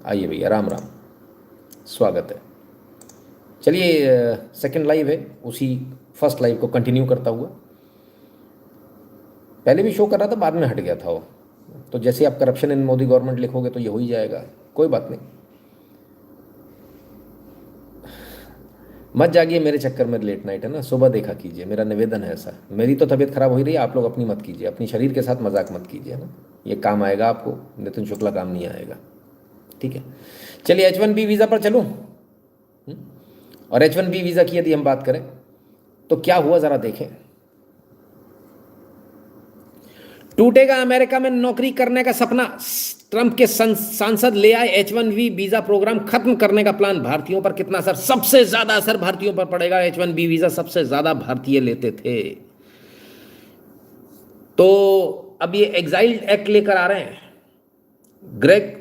आइए भैया, राम राम, स्वागत है। चलिए, सेकंड लाइव है, उसी फर्स्ट लाइव को कंटिन्यू करता हुआ। पहले भी शो कर रहा था, बाद में हट गया था वो। तो जैसे आप करप्शन इन मोदी गवर्नमेंट लिखोगे तो ये हो ही जाएगा, कोई बात नहीं। मत जागिए मेरे चक्कर में, लेट नाइट है ना, सुबह देखा कीजिए, मेरा निवेदन है ऐसा। मेरी तो तबीयत खराब हो ही रही है, आप लोग अपनी मत कीजिए, अपनी शरीर के साथ मजाक मत कीजिए ना। ये काम आएगा आपको, नितिन शुक्ला काम नहीं आएगा। ठीक है, चलिए H1B वीज़ा पर चलूँ। और H1B वीज़ा की यदि हम बात करें तो क्या हुआ ज़रा देखें। टूटेगा अमेरिका में नौकरी करने का सपना, ट्रंप के सांसद ले आए H1B वीजा प्रोग्राम खत्म करने का प्लान। भारतीयों पर कितना असर? सबसे ज्यादा असर भारतीयों पर पड़ेगा। H1B वीजा सबसे ज्यादा भारतीय लेते थे। तो अब ये एग्जाइल एक्ट लेकर आ रहे हैं ग्रेग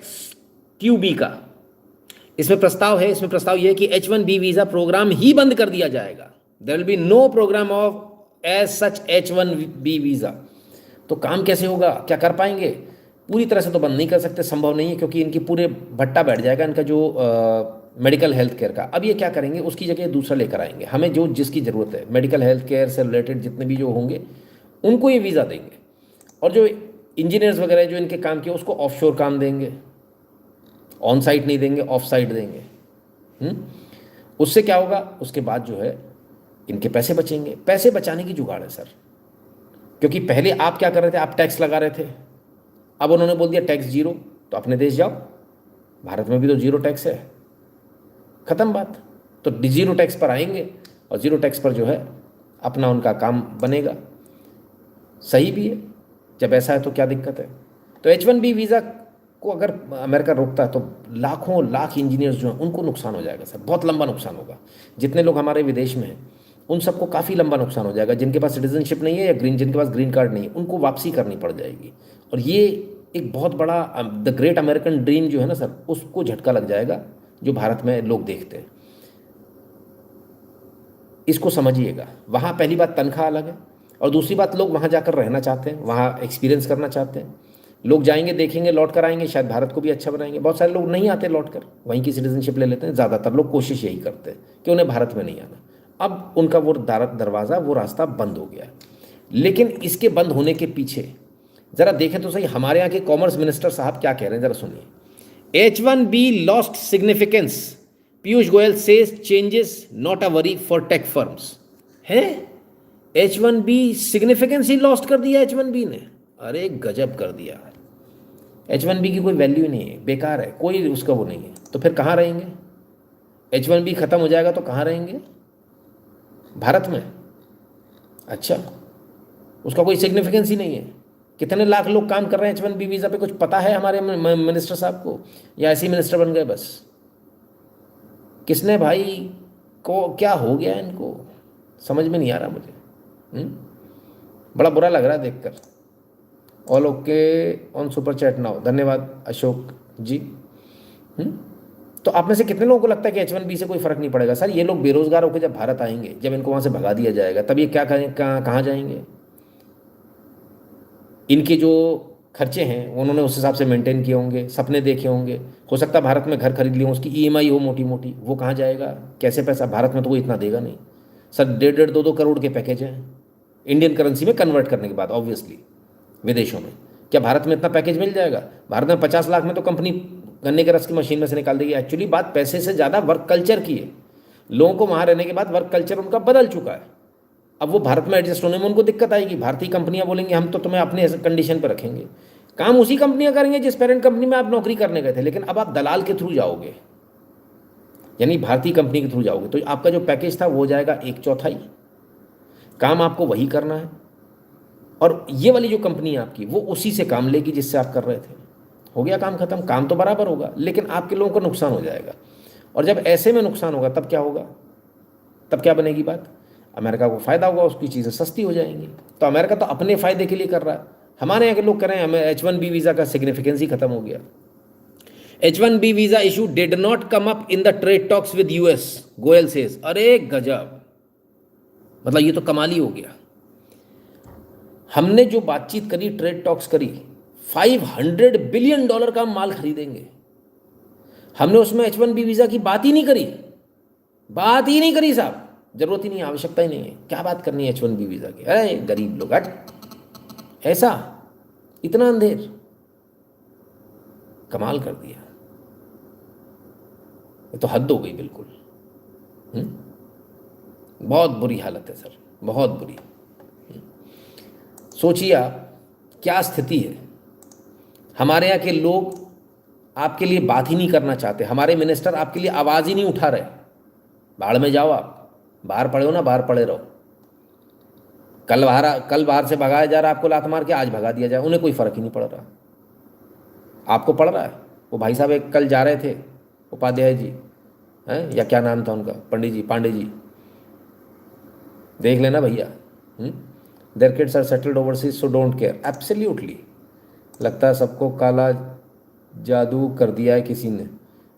ट्यूबी का। इसमें प्रस्ताव है, इसमें प्रस्ताव यह है कि H1B वीजा प्रोग्राम ही बंद कर दिया जाएगा। There will be no programme of as such H1B visa. तो काम कैसे होगा, क्या कर पाएंगे? पूरी तरह से तो बंद नहीं कर सकते, संभव नहीं है, क्योंकि इनकी पूरे भट्टा बैठ जाएगा इनका जो मेडिकल हेल्थ केयर का। अब ये क्या करेंगे, उसकी जगह दूसरा लेकर आएंगे। हमें जो जिसकी ज़रूरत है मेडिकल हेल्थ केयर से रिलेटेड जितने भी जो होंगे उनको ये वीज़ा देंगे। और जो इंजीनियर्स वगैरह जो इनके काम किए उसको ऑफशोर काम देंगे, ऑन साइट नहीं देंगे, ऑफ साइट देंगे। उससे क्या होगा, उसके बाद जो है इनके पैसे बचेंगे। पैसे बचाने की जुगाड़ है सर, क्योंकि पहले आप क्या कर रहे थे, आप टैक्स लगा रहे थे। अब उन्होंने बोल दिया टैक्स जीरो, तो अपने देश जाओ, भारत में भी तो जीरो टैक्स है, खत्म बात। तो जीरो टैक्स पर आएंगे और जीरो टैक्स पर जो है अपना उनका काम बनेगा। सही भी है, जब ऐसा है तो क्या दिक्कत है। तो H1B वीज़ा को अगर अमेरिका रोकता है तो लाखों लाख इंजीनियर्स जो हैं उनको नुकसान हो जाएगा सर, बहुत लंबा नुकसान होगा। जितने लोग हमारे विदेश में हैं उन सबको काफ़ी लंबा नुकसान हो जाएगा। जिनके पास सिटीजनशिप नहीं है या जिनके पास ग्रीन कार्ड नहीं है उनको वापसी करनी पड़ जाएगी। और ये एक बहुत बड़ा द ग्रेट अमेरिकन ड्रीम जो है ना सर, उसको झटका लग जाएगा जो भारत में लोग देखते हैं। इसको समझिएगा। वहाँ पहली बात तनख्वाह अलग है, और दूसरी बात लोग वहाँ जाकर रहना चाहते हैं, वहाँ एक्सपीरियंस करना चाहते हैं। लोग जाएंगे, देखेंगे, लौट कर आएंगे, शायद भारत को भी अच्छा बनाएंगे। बहुत सारे लोग नहीं आते लौट कर, वहीं की सिटीजनशिप ले लेते हैं। ज़्यादातर लोग कोशिश यही करते हैं कि उन्हें भारत में नहीं आना। अब उनका वो दरवाज़ा, वो रास्ता बंद हो गया है। लेकिन इसके बंद होने के पीछे ज़रा देखें तो सही, हमारे यहाँ के कॉमर्स मिनिस्टर साहब क्या कह रहे हैं, ज़रा सुनिए। H1B lost significance, Piyush Goyal says changes not a worry for tech firms. है H1B सिग्निफिकेंस ही लॉस्ट कर दिया H1B ने। अरे गजब कर दिया। H1B की कोई वैल्यू नहीं है, बेकार है, कोई उसका वो नहीं है। तो फिर कहाँ रहेंगे? H1B ख़त्म हो जाएगा तो कहाँ रहेंगे? भारत में। अच्छा, उसका कोई सिग्निफिकेंस ही नहीं है। कितने लाख लोग काम कर रहे हैं H1B वीज़ा पे, कुछ पता है हमारे मिनिस्टर साहब को, या ऐसे ही मिनिस्टर बन गए बस? किसने भाई को, क्या हो गया इनको, समझ में नहीं आ रहा मुझे। बड़ा बुरा लग रहा है देखकर। All okay on super chat now, धन्यवाद अशोक जी। तो आप में से कितने लोगों को लगता है कि H1B से कोई फर्क नहीं पड़ेगा? सर ये लोग बेरोजगार होकर जब भारत आएंगे, जब इनको वहाँ से भगा दिया जाएगा, तब ये क्या करें, कहाँ जाएंगे? इनके जो खर्चे हैं उन्होंने उस हिसाब से मेंटेन किए होंगे, सपने देखे होंगे। हो सकता है भारत में घर खरीद लिए, उसकी EMI हो मोटी मोटी, वो कहाँ जाएगा, कैसे पैसा? भारत में तो वो इतना देगा नहीं सर। 1.5-2 करोड़ के पैकेज हैं इंडियन करेंसी में कन्वर्ट करने के बाद, ऑब्वियसली विदेशों में। क्या भारत में इतना पैकेज मिल जाएगा? भारत में 50 लाख में तो कंपनी गन्ने के रस की मशीन में से निकाल देगी। एक्चुअली बात पैसे से ज़्यादा वर्क कल्चर की है। लोगों को वहाँ रहने के बाद वर्क कल्चर उनका बदल चुका है। अब वो भारत में एडजस्ट होने में उनको दिक्कत आएगी। भारतीय कंपनियां बोलेंगी हम तो तुम्हें अपने कंडीशन पर रखेंगे। काम उसी कंपनियां करेंगे जिस पेरेंट कंपनी में आप नौकरी करने गए थे, लेकिन अब आप दलाल के थ्रू जाओगे, यानी भारतीय कंपनी के थ्रू जाओगे, तो आपका जो पैकेज था वो हो जाएगा 1/4। काम आपको वही करना है, और ये वाली जो कंपनी है आपकी, वो उसी से काम लेगी जिससे आप कर रहे थे। हो गया काम खत्म। काम तो बराबर होगा, लेकिन आपके लोगों को नुकसान हो जाएगा। और जब ऐसे में नुकसान होगा तब क्या होगा? तब क्या बनेगी बात? अमेरिका को फ़ायदा होगा, उसकी चीज़ें सस्ती हो जाएंगी। तो अमेरिका तो अपने फ़ायदे के लिए कर रहा है। हमारे यहाँ के लोग कह रहे हैं हमें H1B वीज़ा का सिग्निफिकेंस ही खत्म हो गया। H1B visa issue did not come up in the trade talks with US, Goyal says. अरे गजब, मतलब ये तो कमाल ही हो गया। हमने जो बातचीत करी, ट्रेड टॉक्स करी, $500 बिलियन का माल खरीदेंगे। हमने उसमें H1B वीज़ा की बात ही नहीं करी, बात ही नहीं करी साहब। जरूरत ही नहीं है, आवश्यकता ही नहीं है, क्या बात करनी है H1B वीज़ा की। अरे गरीब लोग हट, ऐसा इतना अंधेर, कमाल कर दिया। ये तो हद हो गई बिल्कुल। बहुत बुरी हालत है सर, बहुत बुरी। सोचिए आप क्या स्थिति है। हमारे यहाँ के लोग आपके लिए बात ही नहीं करना चाहते, हमारे मिनिस्टर आपके लिए आवाज़ ही नहीं उठा रहे। बाढ़ में जाओ आप, बाहर पड़े हो ना, बाहर पड़े रहो। कल बाहर से भगाया जा रहा है आपको लात मार के, आज भगा दिया जाए, उन्हें कोई फ़र्क ही नहीं पड़ रहा। आपको पड़ रहा है। वो भाई साहब एक कल जा रहे थे, उपाध्याय जी हैं, या क्या नाम था उनका, पंडित जी, पांडे जी, देख लेना भैया। Their kids are settled overseas so don't care. Absolutely, लगता है सबको काला जादू कर दिया है किसी ने।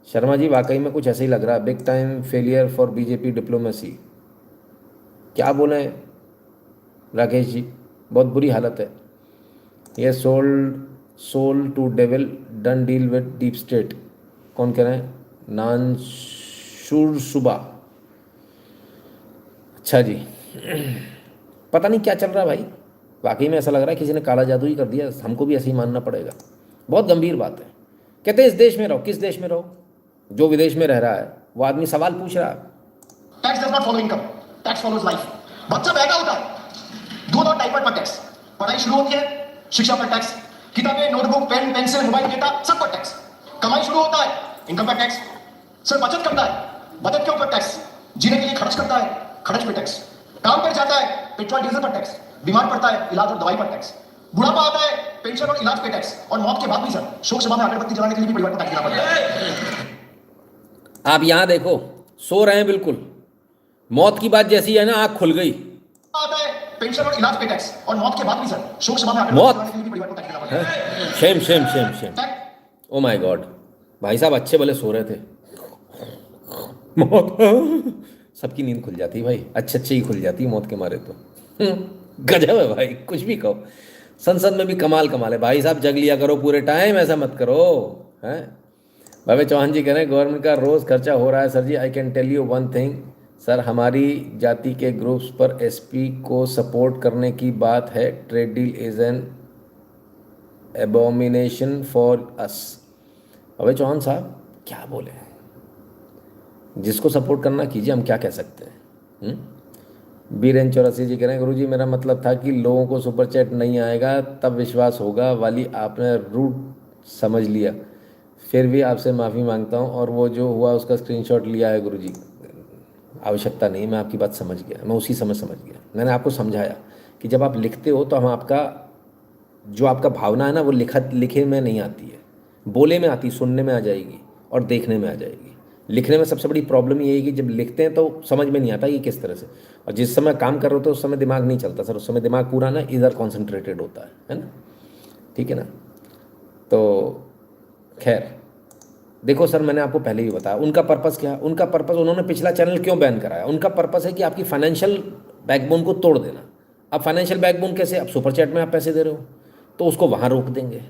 शर्मा जी वाकई में कुछ ऐसे ही लग रहा है, big time failure for BJP diplomacy. क्या बोले राकेश जी, बहुत बुरी हालत है। ये soul to devil done deal with deep state. कौन कह रहे हैं? नानशुर सुबह। अच्छा जी, पता नहीं क्या चल रहा है भाई, वाकई में ऐसा लग रहा है किसी ने काला जादू ही कर दिया। हमको भी ऐसे ही मानना पड़ेगा। बहुत गंभीर बात है। कहते हैं इस देश में रहो, किस देश में रहो? जो विदेश में रह रहा है वो आदमी सवाल पूछ रहा है। Tax does not follow income, tax follows life. बच्चा महंगा होता है, दूध और डायपर पर टैक्स। पढ़ाई शुरू होती है, शिक्षा पर टैक्स। किताबें, notebook, pen, pencil, mobile data, सब पर टैक्स। कमाई शुरू होता है, इनकम पर टैक्स। सर बचत करता है, बचत के ऊपर टैक्स। जीने के लिए खर्च करता है, खर्च पे टैक्स। काम पर जाता है, पेट्रोल डीजल पर टैक्स। बीमार पड़ता है, इलाज और दवाई पर टैक्स। बुढ़ापा आता है, पेंशन और इलाज पे टैक्स। और मौत के बाद भी सर शोक सभा में अगरबत्ती जलाने के लिए भी परिवार को टैक्स देना पड़ता है। आप यहां देखो, सो रहे हैं बिल्कुल, मौत की बात जैसी है ना, आंख खुल गई। आता है पेंशन और इलाज पे टैक्स। और मौत के बाद भी सर शोक सभा में अगरबत्ती जलाने के लिए भी परिवार को टैक्स देना पड़ता है। Shem Shem Shem Shem. Oh my God, भाई साहब अच्छे भले सो रहे थे, मौत, सबकी नींद खुल जाती है भाई, अच्छे ही खुल जाती है मौत के मारे तो। गजब है भाई, कुछ भी कहो। संसद में भी कमाल है भाई साहब, जग लिया करो पूरे टाइम, ऐसा मत करो हैं। भाई चौहान जी कह रहे हैं गवर्नमेंट का रोज़ खर्चा हो रहा है sir ji. I can tell you one thing sir, हमारी जाति के ग्रुप्स पर एसपी को सपोर्ट करने की बात है। Trade deal is an Abomination for us. अबे चौहान साहब क्या बोले, जिसको सपोर्ट करना कीजिए, हम क्या कह सकते हैं। बीरेन 84 जी कह रहे हैं गुरुजी मेरा मतलब था कि लोगों को सुपर चैट नहीं आएगा तब विश्वास होगा वाली आपने रूट समझ लिया, फिर भी आपसे माफ़ी मांगता हूँ और वो जो हुआ उसका स्क्रीनशॉट लिया है गुरुजी। आवश्यकता नहीं, मैं आपकी बात समझ गया, मैं उसी समय समझ गया। मैंने आपको समझाया कि जब आप लिखते हो तो हम आपका जो आपका भावना है ना वो लिखे में नहीं आती है, बोले में आती, सुनने में आ जाएगी और देखने में आ जाएगी। लिखने में सबसे बड़ी प्रॉब्लम ये है कि जब लिखते हैं तो समझ में नहीं आता कि किस तरह से, और जिस समय काम कर रहे होते हैं उस समय दिमाग नहीं चलता सर, उस समय दिमाग पूरा ना इधर कॉन्सेंट्रेटेड होता है ना, ठीक है ना। तो खैर देखो सर, मैंने आपको पहले ही बताया उनका पर्पस क्या है। उनका पर्पस, उन्होंने पिछला चैनल क्यों बैन कराया, उनका पर्पस है कि आपकी फाइनेंशियल बैकबोन को तोड़ देना। अब फाइनेंशियल बैकबोन कैसे, अब सुपर चैट में आप पैसे दे रहे हो तो उसको वहाँ रोक देंगे,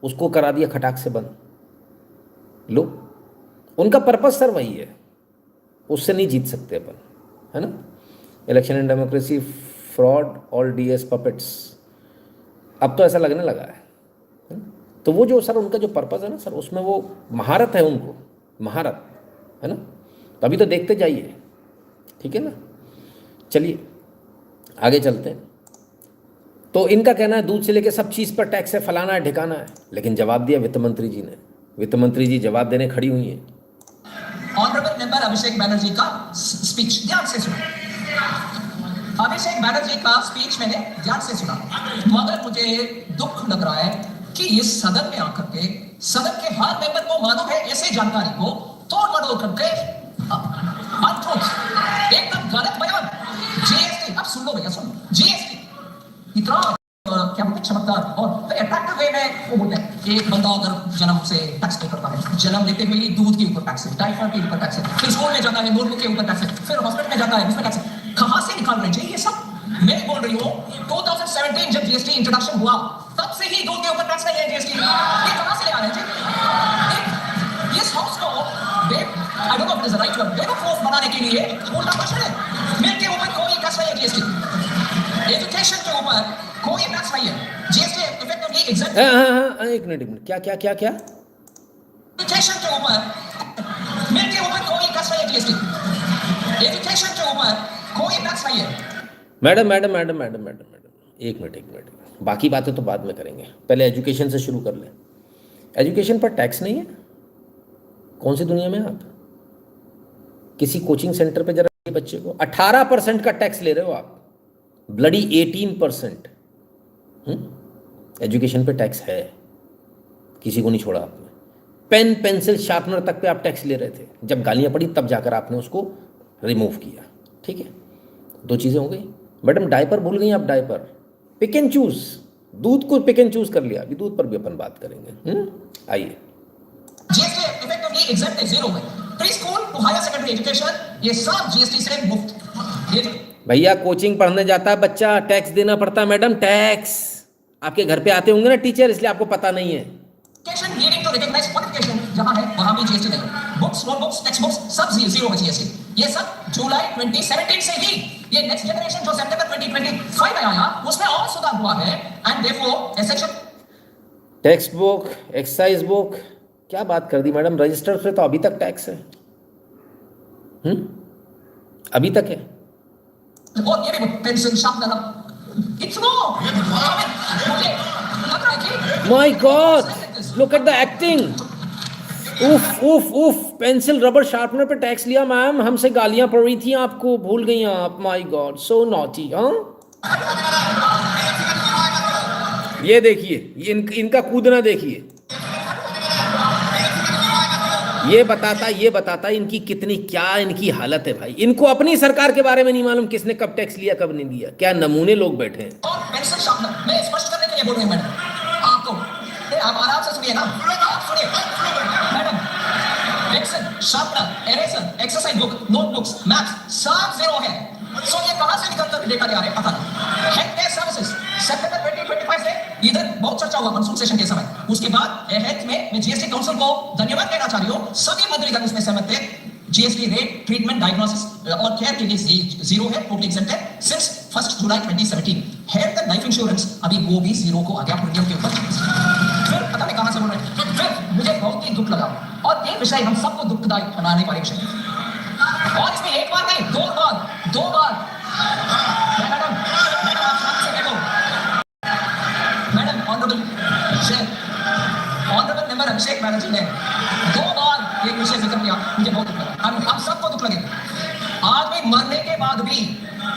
उसको करा दिया खटाक से बंद। लो, उनका पर्पस सर वही है, उससे नहीं जीत सकते अपन, है ना। Election and democracy fraud all DS puppets, अब तो ऐसा लगने लगा है ना? तो वो जो सर उनका जो पर्पस है ना सर, उसमें वो महारत है, उनको महारत है ना। तभी तो देखते जाइए, ठीक है ना। चलिए आगे चलते हैं। तो इनका कहना है दूध से लेके सब चीज़ पर टैक्स है, फलाना है, ठिकाना है, लेकिन जवाब दिया वित्त मंत्री जी ने। वित्त मंत्री जी जवाब देने खड़ी हुई हैं। ऑनरेबल मेंबर अभिषेक बैनर्जी का स्पीच ध्यान से सुना। अभिषेक बैनर्जी का स्पीच मैंने ध्यान से सुना, मगर मुझे दुख लग रहा है कि इस सदन में आकर के सदन के हर मेंबर को मालूम है ऐसे जानकारी को तोड़ मरोड़ करके अनट्रूथ, एकदम गलत बयान। जीएसटी, अब सुन लो भैया, सुन, जीएसटी इतना क्या बोलते चमकदार और अट्रैक्टिव वे में वो बोलते हैं एक बंदा अगर जन्म से टैक्स पे करता है, जन्म लेते हुए ही दूध के ऊपर टैक्स है, डायपर के ऊपर टैक्स है, फिर स्कूल में जाता है नोटबुक के ऊपर टैक्स है, फिर हॉस्पिटल में जाता है उसमें टैक्स है। कहां से निकाल रहे हैं ये सब? मैं बोल रही हूँ 2017 जब जीएसटी इंट्रोडक्शन हुआ तब से ही दूध के ऊपर टैक्स नहीं है जीएसटी। ये कहां से ले आ रहे हैं जी? इस हाउस को इज द राइट वर्ड, बेवकूफ बनाने के लिए उल्टा भाषण है। मिल्क के ऊपर कोई टैक्स नहीं है जीएसटी, एजुकेशन के ऊपर कोई टैक्स नहीं है जीएसटी इफेक्टिवली एग्जैक्ट। एक मिनट क्या क्या क्या क्या एजुकेशन के ऊपर मिल्क के ऊपर कोई टैक्स नहीं है जीएसटी, एजुकेशन के ऊपर कोई टैक्स नहीं है। Madam madam madam madam madam madam एक मिनट, बाकी बातें तो बाद में करेंगे, पहले एजुकेशन से शुरू कर लें। एजुकेशन पर टैक्स नहीं है? कौन सी दुनिया में आप? किसी कोचिंग सेंटर पे जरा बच्चे को 18% का टैक्स ले रहे हो आप, ब्लडी 18%। एजुकेशन पे टैक्स है, किसी को नहीं छोड़ा आपने। पेन पेंसिल शार्पनर तक पे आप टैक्स ले रहे थे, जब गालियां पड़ी तब जाकर आपने उसको रिमूव किया। ठीक है, दो चीज़ें हो गई। मैडम डायपर भूल गई आप, डायपर पिक एंड चूज, दूध को पिक एंड चूज कर लिया, अभी दूध पर भी अपन बात करेंगे। आइए, जीएसटी इफेक्टिवली एग्जैक्ट है जीरो में, pre school to higher secondary education ये सब जीएसटी से मुक्त। भैया कोचिंग पढ़ने जाता है बच्चा, टैक्स देना पड़ता है मैडम, टैक्स। आपके घर पे आते होंगे ना टीचर, इसलिए आपको पता नहीं है। Education needing to recognise qualification जहां है वहां भी जीएसटी नहीं, बुक्स नोटबुक्स टेक्स्ट बुक्स सब जीरो है जीएसटी। ये सब जुलाई 2017 से ही, ये नेक्स्ट जनरेशन जो सितंबर 2025 में आया उसमें और सुधार हुआ है। And therefore essential text book, exercise book, क्या बात कर दी मैडम, रजिस्टर पे तो अभी तक टैक्स है। अभी तक है। और ये भी पेंशन शामिल है, इतना मुझे लग रहा है कि my God, look at the acting. उफ उफ उफ, पेंसिल रबर शार्पनर पे टैक्स लिया मैम, हमसे गालियां पड़ रही थी आपको, भूल गई आप। My God, so naughty. हाँ, ये देखिए, ये इनका कूदना देखिए, ये बताता इनकी कितनी, क्या इनकी हालत है भाई। इनको अपनी सरकार के बारे में नहीं मालूम, किसने कब टैक्स लिया कब नहीं लिया। क्या नमूने लोग बैठे हैं। और पेंशन शामिल, मैं स्पष्ट करने के लिए बोल रही हूं मैडम आपको, आप आराम से सुनिए ना, आप सुनिए madam. Pension sharpener, eraser, exercise book, notebooks, maths सब जीरो है। सो ये कहां से निकल कर लेकर आ रहे हैं पता नहीं। हेल्थ केयर सर्विसेज सितंबर 2025 से इधर बहुत चर्चा हुआ मानसून सेशन के समय। उसके बाद हेल्थ में मैं जीएसटी काउंसिल को धन्यवाद देना चाह रही हूं, सभी मंत्रीगण उसमें सहमत थे। जीएसटी रेट ट्रीटमेंट डायग्नोसिस और केयर के लिए जीरो है, टोटली एग्जेम्प्ट है since 1 July 2017। Health and life insurance अभी वो भी जीरो को आ गया प्रीमियम के ऊपर। फिर पता नहीं कहां से बोल रहे हैं। फिर मुझे बहुत ही दुख लगा, और ये विषय हम सबको दुखदायी बनाने वाले विषय, और इसमें एक बार नहीं दो बार मैडम आप शांत से देखो मैडम। ऑनरेबल मेंबर अभिषेक बैनर्जी ने 2 बार ये विषय जिक्र किया, मुझे बहुत दुख लगा, हम सबको दुख लगेगा। आदमी मरने के बाद भी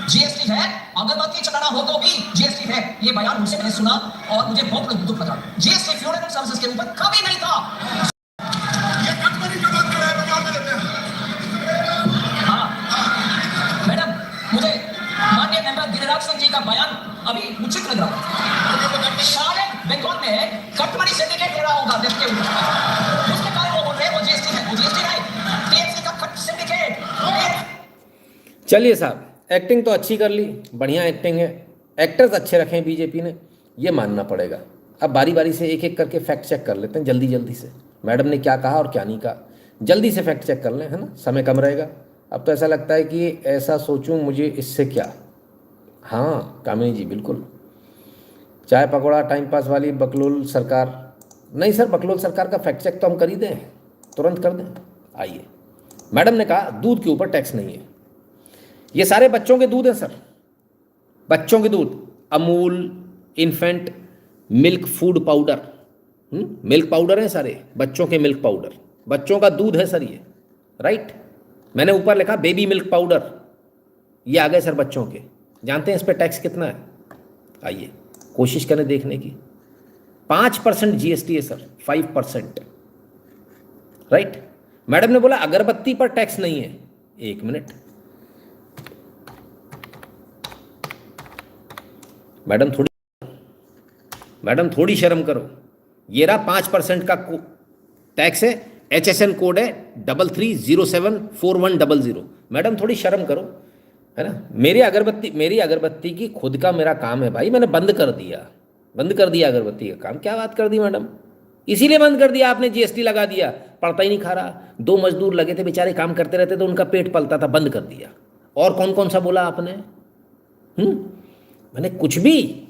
जीएसटी है, अगरबत्ती चढ़ाना हो तो भी जीएसटी है, ये बयान उनसे मैंने सुना और मुझे बहुत दुख लगा। जीएसटी फ्यूनरल सर्विसेज के ऊपर कभी नहीं था। मैडम मुझे माननीय मेंबर गिरिराज सिंह जी का बयान अभी उचित लग रहा है। शायद बंगाल में कटमनी सिंडिकेट ले रहा होगा देखते हुए, उसके कारण वो बोल रहे हैं वो जीएसटी है, वो जीएसटी नहीं, टीएमसी का कट सिंडिकेट। चलिए साहब, एक्टिंग तो अच्छी कर ली, बढ़िया एक्टिंग है, एक्टर्स अच्छे रखे बीजेपी ने, ये मानना पड़ेगा। अब बारी बारी से एक एक करके फैक्ट चेक कर लेते हैं, जल्दी जल्दी से मैडम ने क्या कहा और क्या नहीं कहा, जल्दी से फैक्ट चेक कर लें, है ना, समय कम रहेगा। अब तो ऐसा लगता है कि ऐसा सोचूं मुझे इससे क्या। हाँ कामिनी जी, बिल्कुल चाय पकौड़ा टाइम पास वाली बकलोल सरकार, नहीं सर, बकलोल सरकार का फैक्ट चेक तो हम कर ही दें, तुरंत कर दें। आइए, मैडम ने कहा दूध के ऊपर टैक्स नहीं है, ये सारे बच्चों के दूध हैं सर, बच्चों के दूध, Amul infant milk food powder, milk powder हैं सारे, बच्चों के मिल्क पाउडर, बच्चों का दूध है सर ये, राइट। मैंने ऊपर लिखा बेबी मिल्क पाउडर, ये आ गए सर बच्चों के। जानते हैं इस पर टैक्स कितना है? आइए कोशिश करें देखने की। 5% जीएसटी है सर, 5%, राइट। मैडम ने बोला अगरबत्ती पर टैक्स नहीं है, एक मिनट मैडम थोड़ी शर्म करो, ये रहा 5% का टैक्स है, HSN कोड है 33074100। मैडम थोड़ी शर्म करो, है ना। मेरी अगरबत्ती की खुद का मेरा काम है भाई, मैंने बंद कर दिया अगरबत्ती का काम। क्या बात कर दी मैडम, इसीलिए बंद कर दिया आपने, जीएसटी लगा दिया, पड़ता ही नहीं खा रहा। 2 मजदूर लगे थे बेचारे, काम करते रहते तो उनका पेट पलता था, बंद कर दिया। और कौन कौन सा बोला आपने? मैंने कुछ भी,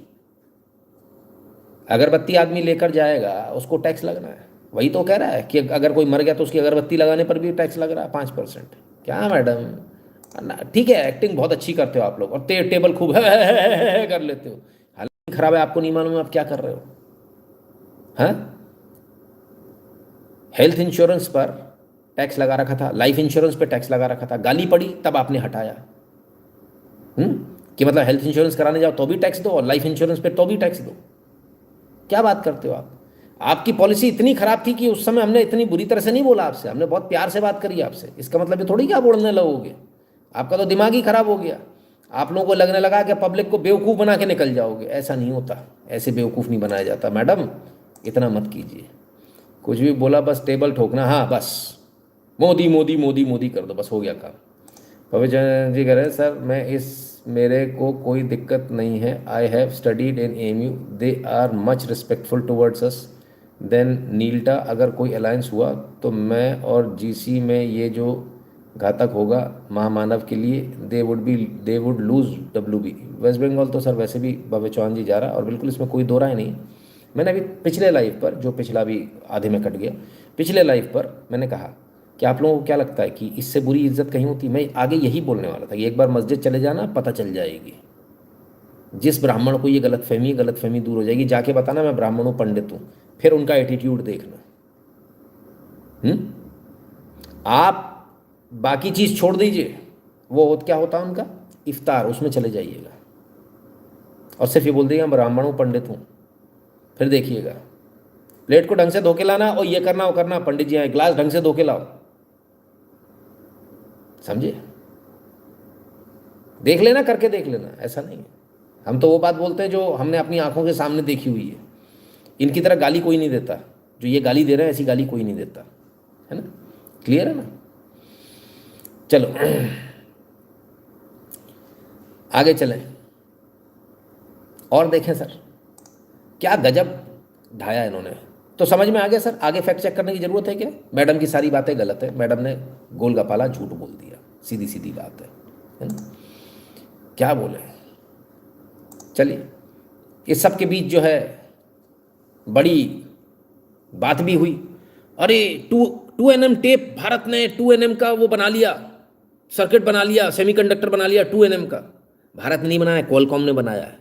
अगरबत्ती आदमी लेकर जाएगा उसको टैक्स लगना है। वही तो कह रहा है कि अगर कोई मर गया तो उसकी अगरबत्ती लगाने पर भी टैक्स लग रहा है 5%। क्या मैडम, ठीक है एक्टिंग बहुत अच्छी करते हो आप लोग, और टेबल खूब है कर लेते हो, हालांकि खराब है, आपको नहीं मालूम आप क्या कर रहे हो। हाँ, हेल्थ इंश्योरेंस पर टैक्स लगा रखा था, लाइफ इंश्योरेंस पे टैक्स लगा रखा था, गाली पड़ी तब आपने हटाया। कि मतलब हेल्थ इंश्योरेंस कराने जाओ तो भी टैक्स दो और लाइफ इंश्योरेंस पे तो भी टैक्स दो। क्या बात करते हो आप? आपकी पॉलिसी इतनी खराब थी कि उस समय हमने इतनी बुरी तरह से नहीं बोला आपसे, हमने बहुत प्यार से बात करी आपसे। इसका मतलब ये थोड़ी कि आप उड़ने लगोगे, आपका तो दिमाग ही खराब हो गया। आप लोगों को लगने लगा कि पब्लिक को बेवकूफ़ बना के निकल जाओगे। ऐसा नहीं होता, ऐसे बेवकूफ़ नहीं बनाया जाता मैडम, इतना मत कीजिए। कुछ भी बोला बस टेबल ठोकना, हाँ बस मोदी मोदी मोदी मोदी कर दो, बस हो गया काम। पवित्र जी कह रहे हैं सर मैं मेरे को कोई दिक्कत नहीं है, I have studied in MU, they are much respectful towards us then नील्टा। अगर कोई अलायंस हुआ तो मैं और जीसी में ये जो घातक होगा महामानव के लिए, they would lose WB। West Bengal तो सर वैसे भी भव्य चौहान जी जा रहा है, और बिल्कुल इसमें कोई दो राय नहीं। मैंने अभी पिछले लाइव पर, जो पिछला भी आधे में कट गया, पिछले लाइव पर मैंने कहा कि आप लोगों को क्या लगता है कि इससे बुरी इज्जत कहीं होती? मैं आगे यही बोलने वाला था कि एक बार मस्जिद चले जाना, पता चल जाएगी। जिस ब्राह्मण को ये गलतफहमी दूर हो जाएगी, जाके बताना मैं ब्राह्मण हूँ, पंडित हूँ, फिर उनका एटीट्यूड देखना। आप बाकी चीज़ छोड़ दीजिए, वो क्या होता है उनका इफ्तार, उसमें चले जाइएगा और सिर्फ ये बोल दीजिएगा ब्राह्मण हूँ, पंडित हूँ। फिर देखिएगा, प्लेट को ढंग से धो के लाना, और ये करना वो करना, पंडित जी आए गिलास ढंग से धो के लाओ, समझे? देख लेना, करके देख लेना, ऐसा नहीं है। हम तो वो बात बोलते हैं जो हमने अपनी आंखों के सामने देखी हुई है। इनकी तरह गाली कोई नहीं देता, जो ये गाली दे रहे हैं ऐसी गाली कोई नहीं देता, है ना? क्लियर है ना? चलो आगे चलें और देखें सर क्या गजब ढाया इन्होंने। तो समझ में आ गया सर, आगे फैक्ट चेक करने की जरूरत है क्या? मैडम की सारी बातें गलत है, मैडम ने गोल गपाला झूठ बोल दिया, सीधी सीधी बात है ना? क्या बोले? चलिए, इस सब के बीच जो है बड़ी बात भी हुई। अरे 2nm टेप, भारत ने 2nm का वो बना लिया, सर्किट बना लिया, सेमीकंडक्टर बना लिया 2nm का। भारत ने नहीं बनाया, क्वालकॉम ने बनाया है।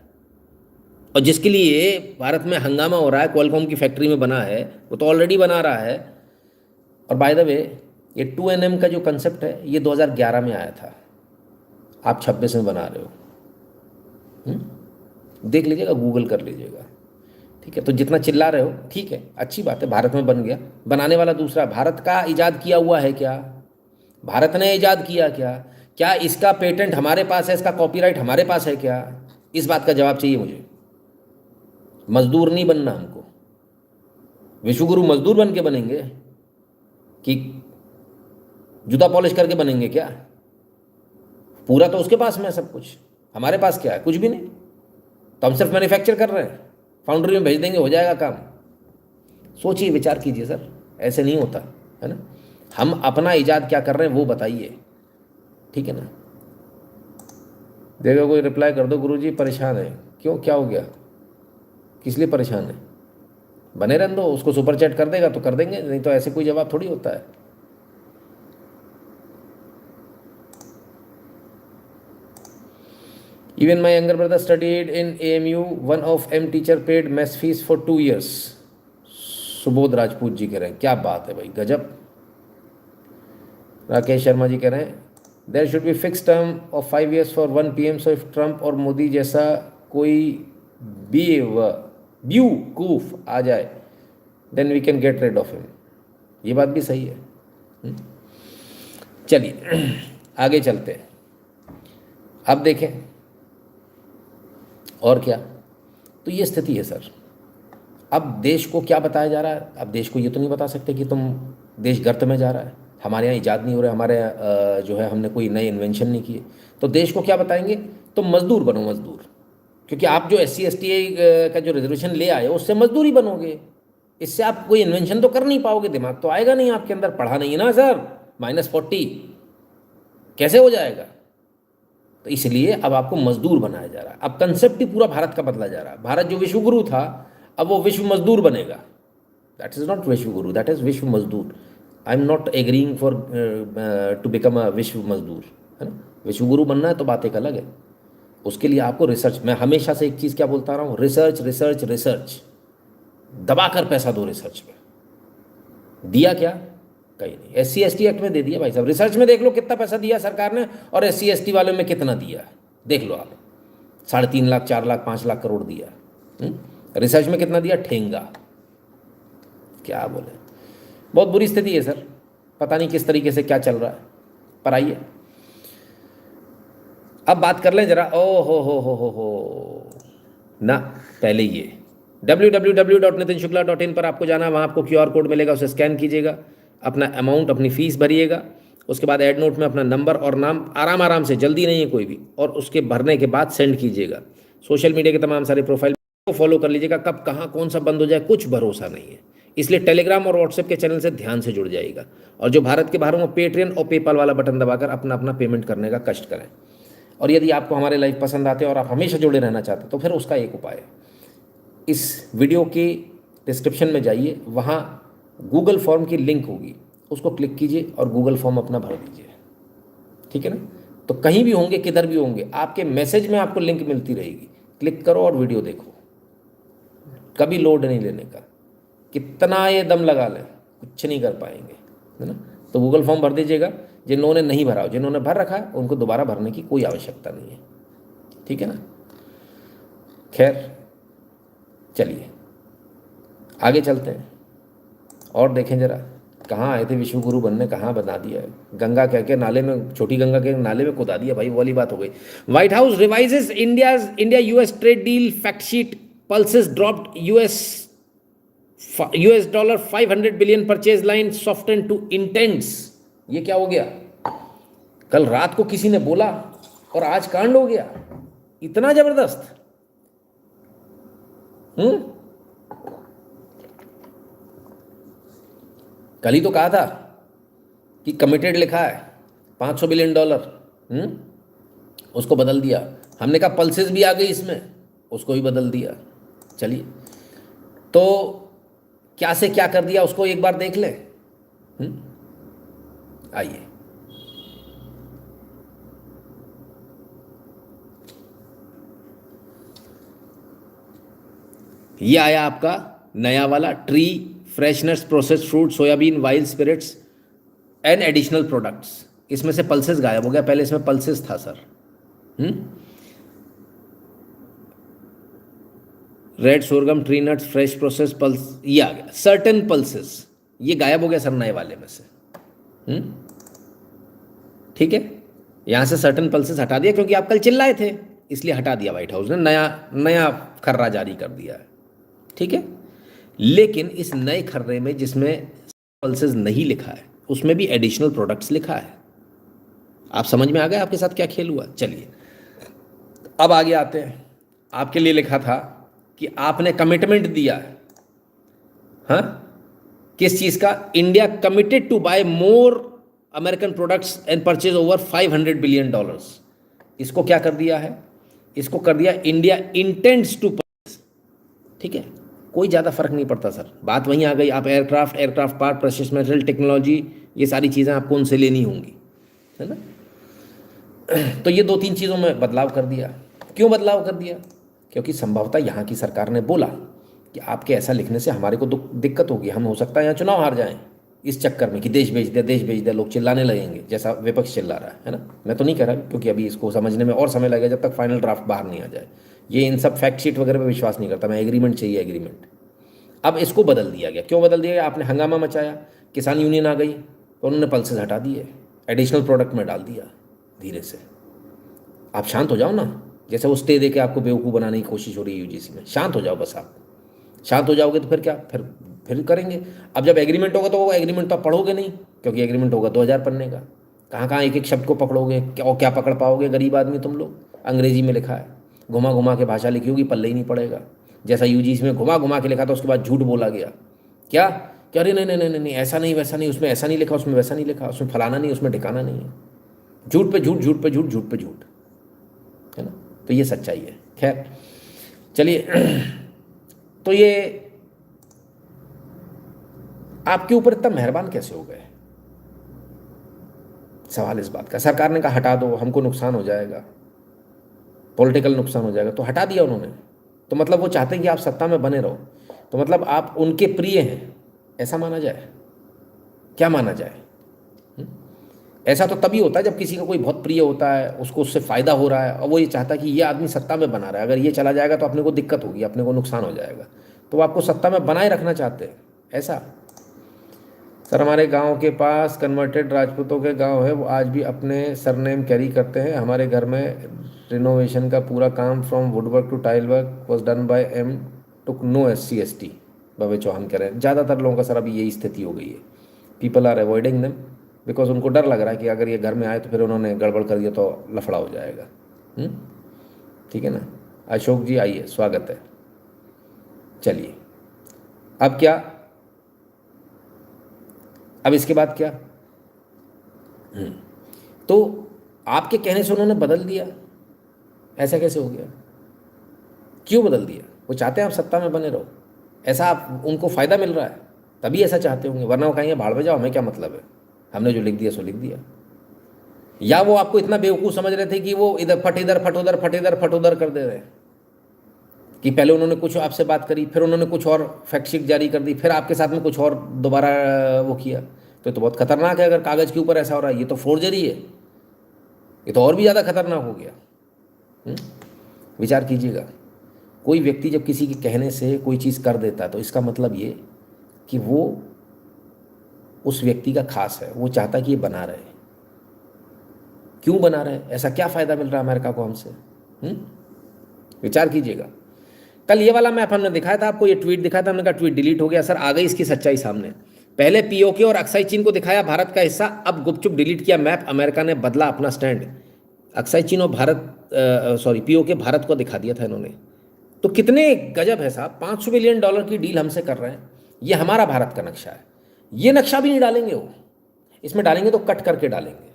और जिसके लिए भारत में हंगामा हो रहा है, क्वालकॉम की फैक्ट्री में बना है, वो तो ऑलरेडी बना रहा है। और बाय द वे ये 2nm का जो कंसेप्ट है ये 2011 में आया था, आप 26 में बना रहे हो। देख लीजिएगा, गूगल कर लीजिएगा, ठीक है? तो जितना चिल्ला रहे हो ठीक है, अच्छी बात है, भारत में बन गया, बनाने वाला दूसरा। भारत का इजाद किया हुआ है क्या? भारत ने इजाद किया क्या? क्या इसका पेटेंट हमारे पास है, इसका कॉपीराइट हमारे पास है क्या? इस बात का जवाब चाहिए मुझे। मजदूर नहीं बनना हमको, विश्वगुरु मजदूर बन के बनेंगे कि जूता पॉलिश करके बनेंगे क्या? पूरा तो उसके पास में है सब कुछ, हमारे पास क्या है? कुछ भी नहीं। तो हम सिर्फ मैन्युफैक्चर कर रहे हैं, फाउंड्री में भेज देंगे, हो जाएगा काम। सोचिए, विचार कीजिए सर, ऐसे नहीं होता है ना? हम अपना इजाद क्या कर रहे हैं वो बताइए, ठीक है ना? देखो कोई रिप्लाई कर दो, गुरुजी परेशान है। क्यों, क्या हो गया, किस लिए परेशान है? बने रहने दो, उसको सुपर चैट कर देगा तो कर देंगे, नहीं तो ऐसे कोई जवाब थोड़ी होता है। Even my younger brother studied in AMU. One of M teacher paid mess fees for 2 years. Subodh Rajput ji कह रहे हैं, क्या बात है भाई, गजब। राकेश शर्मा जी कह रहे हैं there should be fix term of 5 years for 1 PM, so if Trump और मोदी जैसा कोई बेवकूफ आ जाए then we can get rid of him. ये बात भी सही है। चलिए आगे चलते हैं, अब देखें और क्या। तो ये स्थिति है सर। अब देश को क्या बताया जा रहा है? अब देश को ये तो नहीं बता सकते कि तुम देश गर्त में जा रहा है, हमारे यहाँ ईजाद नहीं हो रहा है, हमारे जो है हमने कोई नए इन्वेंशन नहीं किए। तो देश को क्या बताएंगे? तुम मजदूर बनो, मजदूर, क्योंकि आप जो SC ST का जो रिजर्वेशन ले आए हो उससे मजदूर ही बनोगे। इससे आप कोई इन्वेंशन तो कर नहीं पाओगे, दिमाग तो आएगा नहीं आपके अंदर, पढ़ा नहीं है ना सर, -40 कैसे हो जाएगा। तो इसलिए अब आपको मजदूर बनाया जा रहा है। अब कंसेप्ट ही पूरा भारत का बदला जा रहा है। भारत जो विश्व गुरु था अब वो विश्व मजदूर बनेगा। दैट इज नॉट विश्व गुरु, दैट इज विश्व मजदूर। I am not agreeing for to become a विश्व मजदूर, है ना। विश्व गुरु बनना है तो बात एक अलग है। उसके लिए आपको रिसर्च, मैं हमेशा से एक चीज़ क्या बोलता रहा हूँ, रिसर्च रिसर्च रिसर्च, दबाकर पैसा दो रिसर्च में। दिया क्या, कहीं नहीं। SC ST एक्ट में दे दिया भाई साहब, रिसर्च में देख लो कितना पैसा दिया सरकार ने और SC ST वाले में कितना दिया, देख लो आप। 3.5 लाख 4 लाख 5 लाख करोड़ दिया। रिसर्च में कितना दिया, ठेंगा। क्या बोले, बहुत बुरी स्थिति है सर, पता नहीं किस तरीके से क्या चल रहा है। पर आइए अब बात कर लें जरा, ओ हो ना, पहले ये www.nitinshukla.in पर आपको जाना, वहाँ आपको QR कोड मिलेगा, उसे स्कैन कीजिएगा, अपना अमाउंट अपनी फ़ीस भरिएगा, उसके बाद ऐड नोट में अपना नंबर और नाम आराम से, जल्दी नहीं है कोई भी, और उसके भरने के बाद सेंड कीजिएगा। सोशल मीडिया के तमाम सारे प्रोफाइल को फॉलो कर लीजिएगा, कब कहाँ कौन सा बंद हो जाए कुछ भरोसा नहीं है, इसलिए टेलीग्राम और व्हाट्सएप के चैनल से ध्यान से जुड़ जाइएगा। और जो भारत के बाहर हो, पेट्रियन और पेपाल वाला बटन दबाकर अपना पेमेंट करने का कष्ट करें। और यदि आपको हमारे लाइव पसंद आते हैं और आप हमेशा जुड़े रहना चाहते हैं तो फिर उसका एक उपाय है, इस वीडियो के डिस्क्रिप्शन में जाइए, वहाँ गूगल फॉर्म की लिंक होगी, उसको क्लिक कीजिए और गूगल फॉर्म अपना भर दीजिए, ठीक है ना। तो कहीं भी होंगे, किधर भी होंगे, आपके मैसेज में आपको लिंक मिलती रहेगी, क्लिक करो और वीडियो देखो, कभी लोड नहीं लेने का। कितना ये दम लगा लें कुछ नहीं कर पाएंगे, है ना। तो गूगल फॉर्म भर दीजिएगा, जिन्होंने नहीं भरा हो, जिन्होंने भर रखा है उनको दोबारा भरने की कोई आवश्यकता नहीं है, ठीक है ना। खैर चलिए आगे चलते हैं और देखें जरा, कहाँ आए थे विश्व गुरु बनने, कहाँ बना दिया है। गंगा कह के नाले में, छोटी गंगा के नाले में कुदा दिया भाई, वो वाली बात हो गई। White House revises India US trade deal fact sheet, pulses dropped $500 billion purchase line soften to intense. ये क्या हो गया, कल रात को किसी ने बोला और आज कांड हो गया, इतना जबरदस्त। कल ही तो कहा था कि कमिटेड लिखा है $500 बिलियन, उसको बदल दिया। हमने कहा पल्सेस भी आ गई इसमें, उसको भी बदल दिया। चलिए तो क्या से क्या कर दिया उसको एक बार देख ले। आइए ये आया आपका नया वाला tree fresheners processed fruit soybean wild spirits and additional products. इसमें से पल्सेस गायब हो गया, पहले इसमें पल्सेस था sir. Red sorghum tree nuts fresh process pulse, ये आ गया सर्टेन पल्सेस, ये गायब हो गया सर नए वाले में से। ठीक है, यहां से सर्टेन पल्सेस हटा दिया क्योंकि आप कल चिल्लाए थे, इसलिए हटा दिया व्हाइट हाउस ने, नया खर्रा जारी कर दिया है। ठीक है, लेकिन इस नए खर्रे में जिसमें पल्सेस नहीं लिखा है उसमें भी एडिशनल प्रोडक्ट्स लिखा है। आप समझ में आ गए आपके साथ क्या खेल हुआ। चलिए अब आगे आते हैं। आपके लिए लिखा था कि आपने कमिटमेंट दिया है, हाँ, किस चीज का, India committed to buy more American products and purchase over $500 billion. इसको क्या कर दिया है, इसको कर दिया इंडिया इंटेंड्स टू परचेज। ठीक है, कोई ज़्यादा फर्क नहीं पड़ता सर, बात वहीं आ गई। आप aircraft part, precious metal, technology, ये सारी चीज़ें आपको उनसे लेनी होंगी, है ना। तो ये 2-3 चीज़ों में बदलाव कर दिया। क्यों बदलाव कर दिया, क्योंकि संभवतः यहाँ की सरकार ने बोला कि आपके ऐसा लिखने से हमारे को दिक्कत होगी, हम हो सकता है यहाँ चुनाव हार जाएं इस चक्कर में कि देश बेच दिया, लोग चिल्लाने लगेंगे जैसा विपक्ष चिल्ला रहा है ना। मैं तो नहीं कह रहा क्योंकि अभी इसको समझने में और समय लगेगा जब तक फाइनल ड्राफ्ट बाहर नहीं आ जाए। ये इन सब फैक्ट शीट वगैरह में विश्वास नहीं करता मैं, एग्रीमेंट चाहिए एग्रीमेंट। अब इसको बदल दिया गया। क्यों बदल दिया गया, आपने हंगामा मचाया, किसान यूनियन आ गई तो उन्होंने पल्सेस हटा दिए, एडिशनल प्रोडक्ट में डाल दिया धीरे से। आप शांत हो जाओ ना, जैसे वो स्टे दे के आपको बेवकूफ़ बनाने की कोशिश हो रही है यूजीसी में। शांत हो जाओ बस, आप शांत हो जाओगे तो फिर क्या, फिर करेंगे। अब जब एग्रीमेंट होगा तो वो एग्रीमेंट तो आप पढ़ोगे नहीं, क्योंकि एग्रीमेंट होगा 2000 पन्ने का, कहाँ एक शब्द को पकड़ोगे और क्या पकड़ पाओगे, गरीब आदमी तुम लोग। अंग्रेजी में लिखा है, घुमा घुमा के भाषा लिखी होगी, पल्ले ही नहीं पड़ेगा। जैसा यूजीसी में घुमा घुमा के लिखा था उसके बाद झूठ बोला गया, क्या क्या, अरे नहीं नहीं नहीं नहीं, ऐसा नहीं वैसा नहीं, उसमें ऐसा नहीं लिखा, उसमें वैसा नहीं लिखा, उसमें फलाना नहीं, उसमें ठिकाना नहीं है। झूठ पे झूठ, झूठ पे झूठ, झूठ पे झूठ, है ना। तो ये सच्चाई है। खैर चलिए, तो ये आपके ऊपर इतना मेहरबान कैसे हो गए? सवाल इस बात का। सरकार ने कहा हटा दो, हमको नुकसान हो जाएगा, पॉलिटिकल नुकसान हो जाएगा, तो हटा दिया उन्होंने। तो मतलब वो चाहते हैं कि आप सत्ता में बने रहो, तो मतलब आप उनके प्रिय हैं, ऐसा माना जाए? क्या माना जाए? ऐसा तो तभी होता है जब किसी का कोई बहुत प्रिय होता है, उसको उससे फ़ायदा हो रहा है, और वो ये चाहता है कि ये आदमी सत्ता में बना रहा है, अगर ये चला जाएगा तो अपने को दिक्कत होगी, अपने को नुकसान हो जाएगा, तो वो आपको सत्ता में बनाए रखना चाहते हैं, ऐसा। सर हमारे गांव के पास कन्वर्टेड राजपूतों के गांव है, वो आज भी अपने सरनेम कैरी करते हैं। हमारे घर में रिनोवेशन का पूरा काम from woodwork to tile work was done by him, took no SC/ST। बाबे चौहान कह रहे हैं ज़्यादातर लोगों का सर अभी यही स्थिति हो गई है। People are avoiding them because उनको डर लग रहा है कि अगर ये घर में आए तो फिर उन्होंने गड़बड़ कर दिया तो लफड़ा हो जाएगा। ठीक है ना। अशोक जी आइए, स्वागत है। चलिए अब क्या, अब इसके बाद क्या? तो आपके कहने से उन्होंने बदल दिया, ऐसा कैसे हो गया? क्यों बदल दिया? वो चाहते हैं आप सत्ता में बने रहो, ऐसा आप उनको फ़ायदा मिल रहा है तभी ऐसा चाहते होंगे, वरना वो कहेंगे भाड़ में जाओ, हमें क्या मतलब है, हमने जो लिख दिया सो लिख दिया। या वो आपको इतना बेवकूफ़ समझ रहे थे कि वो इधर फट इधर, फट उधर, फट इधर, फट उधर कर दे रहे हैं, कि पहले उन्होंने कुछ आपसे बात करी, फिर उन्होंने कुछ और फैक्ट शीट जारी कर दी, फिर आपके साथ में कुछ और दोबारा वो किया। तो बहुत खतरनाक है अगर कागज़ के ऊपर ऐसा हो रहा है, ये तो फोर्जरी है, ये तो और भी ज़्यादा खतरनाक हो गया। विचार कीजिएगा, कोई व्यक्ति जब किसी के कहने से कोई चीज़ कर देता है तो इसका मतलब ये कि वो उस व्यक्ति का खास है, वो चाहता है कि ये बना रहे। क्यों बना रहे? ऐसा क्या फ़ायदा मिल रहा है अमेरिका को हमसे? विचार कीजिएगा। कल ये वाला मैप हमने दिखाया था आपको, ये ट्वीट दिखाया था, हमने कहा ट्वीट डिलीट हो गया सर, आ गई इसकी सच्चाई सामने। पहले POK और अक्साई चीन को दिखाया भारत का हिस्सा, अब गुपचुप डिलीट किया मैप, अमेरिका ने बदला अपना स्टैंड। अक्साई चीन और POK भारत को दिखा दिया था इन्होंने। तो कितने गजब है साहब, $500 बिलियन की डील हमसे कर रहे हैं, ये हमारा भारत का नक्शा है। ये नक्शा भी नहीं डालेंगे वो, इसमें डालेंगे तो कट करके डालेंगे,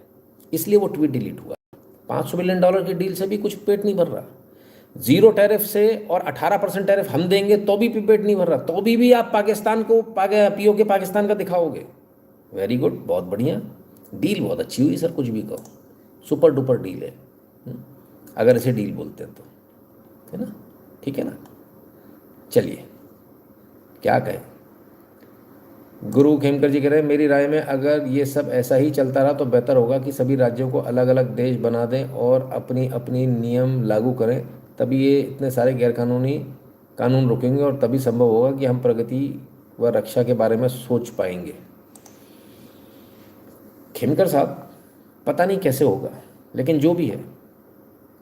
इसलिए वो ट्वीट डिलीट हुआ। $500 बिलियन की डील से भी कुछ पेट नहीं भर रहा, 0 टैरिफ से और 18% टैरिफ हम देंगे तो भी पेट नहीं भर रहा, तो भी आप पाकिस्तान को POK पाकिस्तान का दिखाओगे। वेरी गुड, बहुत बढ़िया डील, बहुत अच्छी हुई सर, कुछ भी कहो, सुपर डुपर डील है, अगर इसे डील बोलते हैं तो, है ना, ठीक है ना। चलिए क्या कहें। गुरु खेमकर जी कह रहे हैं मेरी राय में अगर ये सब ऐसा ही चलता रहा तो बेहतर होगा कि सभी राज्यों को अलग अलग देश बना दें और अपनी अपनी नियम लागू करें, तभी ये इतने सारे गैरकानूनी कानून रुकेंगे और तभी संभव होगा कि हम प्रगति व रक्षा के बारे में सोच पाएंगे। खेमकर साहब पता नहीं कैसे होगा, लेकिन जो भी है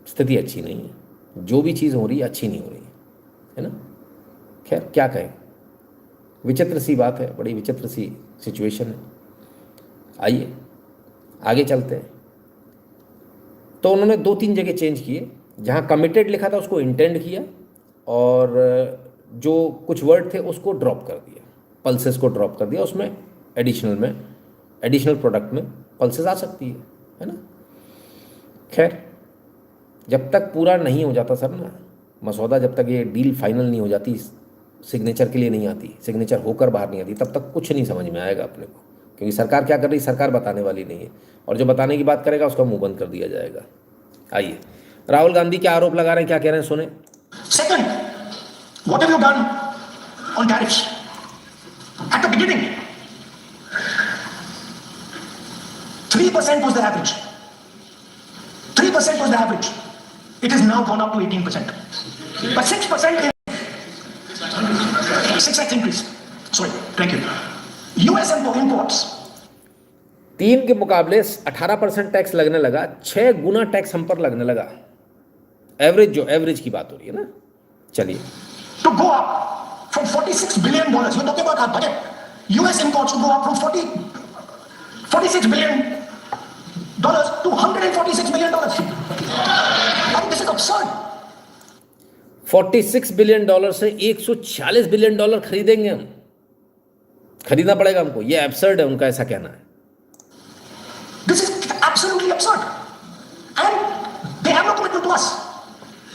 स्थिति अच्छी नहीं है, जो भी चीज़ हो रही है अच्छी नहीं हो रही है ना। खैर क्या कहें, विचित्र सी बात है, बड़ी विचित्र सी सिचुएशन है। आइए आगे चलते हैं। तो उन्होंने 2-3 जगह चेंज किए, जहाँ कमिटेड लिखा था उसको इंटेंड किया, और जो कुछ वर्ड थे उसको ड्रॉप कर दिया, पल्सेस को ड्रॉप कर दिया, उसमें एडिशनल प्रोडक्ट में पल्सेस आ सकती है ना। खैर जब तक पूरा नहीं हो जाता सर ना मसौदा, जब तक ये डील फाइनल नहीं हो जाती, सिग्नेचर के लिए नहीं आती, सिग्नेचर होकर बाहर नहीं आती, तब तक कुछ नहीं समझ में आएगा अपने को, क्योंकि सरकार क्या कर रही, सरकार बताने वाली नहीं है, और जो बताने की बात करेगा उसका मुंह बंद कर दिया जाएगा। आइए राहुल गांधी क्या आरोप लगा रहे हैं, क्या कह रहे हैं, सुने। Second, what have you done on tariffs? At the beginning, 3% was the average. 3% was the average. It has now gone up to 18%. But 6% is 6x increase. Sorry, thank you. US imports. 3 के मुकाबले 18% tax लगने लगा, 6 गुना tax हम पर लगने लगा। Average की बात हो रही है ना। चलिए, To go up from $46 billion, we're talking about our budget. US imports to go up from $46 billion to $146 billion. I mean, this is absurd. $46 billion से $146 बिलियन खरीदेंगे हम। खरीदना पड़ेगा हमको, ये एब्सर्ड है उनका ऐसा कहना है। This is absolutely absurd. And they have no commitment to us.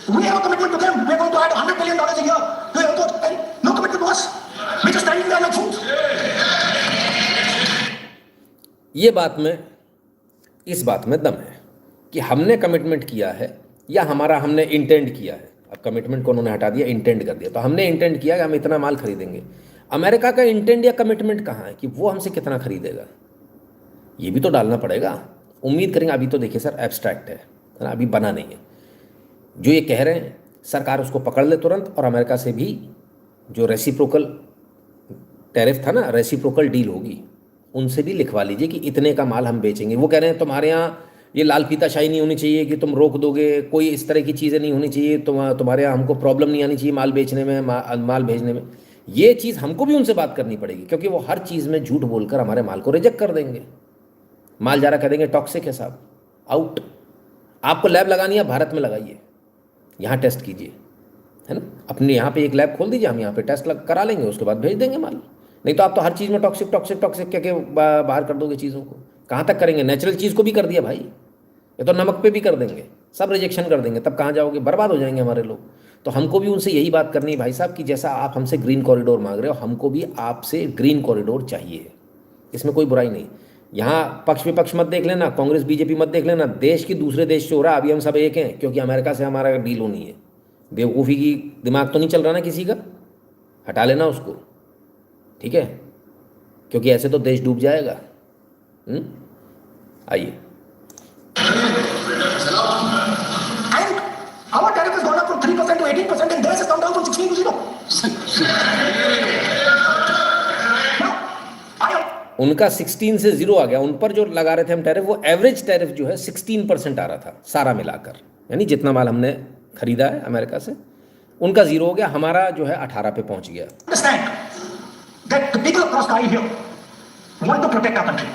We have a commitment to them. We're going to add $100 billion a year to airport, and no commitment to us. We're just standing there like fools. ये बात में, इस बात में दम है कि हमने कमिटमेंट किया है या हमने इंटेंड किया है। अब कमिटमेंट को उन्होंने हटा दिया, इंटेंड कर दिया। तो हमने इंटेंड किया कि हम इतना माल खरीदेंगे। अमेरिका का इंटेंड या कमिटमेंट कहाँ है कि वो हमसे कितना खरीदेगा, ये भी तो डालना पड़ेगा। उम्मीद करेंगे, अभी तो देखिए सर एब्स्ट्रैक्ट है ना, अभी बना नहीं है। जो ये कह रहे हैं सरकार उसको पकड़ ले तुरंत, और अमेरिका से भी जो रेसिप्रोकल टैरिफ था ना, रेसिप्रोकल डील होगी, उनसे भी लिखवा लीजिए कि इतने का माल हम बेचेंगे। वो कह रहे हैं तुम्हारे यहाँ ये लाल फीताशाही नहीं होनी चाहिए कि तुम रोक दोगे, कोई इस तरह की चीज़ें नहीं होनी चाहिए, तुम्हारे यहाँ हमको प्रॉब्लम नहीं आनी चाहिए माल बेचने में, माल भेजने में। ये चीज़ हमको भी उनसे बात करनी पड़ेगी, क्योंकि वो हर चीज़ में झूठ बोलकर हमारे माल को रिजेक्ट कर देंगे। माल जा रहा कह देंगे टॉक्सिक है साहब, आउट। आपको लैब लगानी है, भारत में लगाइए, यहाँ टेस्ट कीजिए, है ना। अपने यहाँ पे एक लैब खोल दीजिए, हम यहाँ पे टेस्ट करा लेंगे, उसके बाद भेज देंगे माल। नहीं तो आप तो हर चीज़ में टॉक्सिक टॉक्सिक टॉक्सिक कह के बाहर कर दोगे चीज़ों को। कहाँ तक करेंगे? नेचुरल चीज़ को भी कर दिया भाई, ये तो नमक पे भी कर देंगे, सब रिजेक्शन कर देंगे, तब कहाँ जाओगे? बर्बाद हो जाएंगे हमारे लोग। तो हमको भी उनसे यही बात करनी है भाई साहब कि जैसा आप हमसे ग्रीन कॉरिडोर मांग रहे हो, हमको भी आपसे ग्रीन कॉरिडोर चाहिए, इसमें कोई बुराई नहीं। यहाँ पक्ष विपक्ष मत देख लेना, कांग्रेस बीजेपी मत देख लेना, देश की दूसरे देश से हो रहा है, अभी हम सब एक हैं, क्योंकि अमेरिका से हमारा डील होनी है। बेवकूफ़ी की दिमाग तो नहीं चल रहा ना किसी का, हटा लेना उसको, ठीक है, क्योंकि ऐसे तो देश डूब जाएगा। आइए। And our tariff has gone up from 3% to 18%, and theirs has come down from 16 to 0. Now, उनका 16 से 0 आ गया। उन पर जो लगा रहे थे हम टैरिफ, वो एवरेज टैरिफ जो है 16% आ रहा था सारा मिलाकर, यानी जितना माल हमने खरीदा है अमेरिका से, उनका 0 हो गया, हमारा जो है 18 पे पहुंच गया। understand that the people across the aisle here want to protect our country.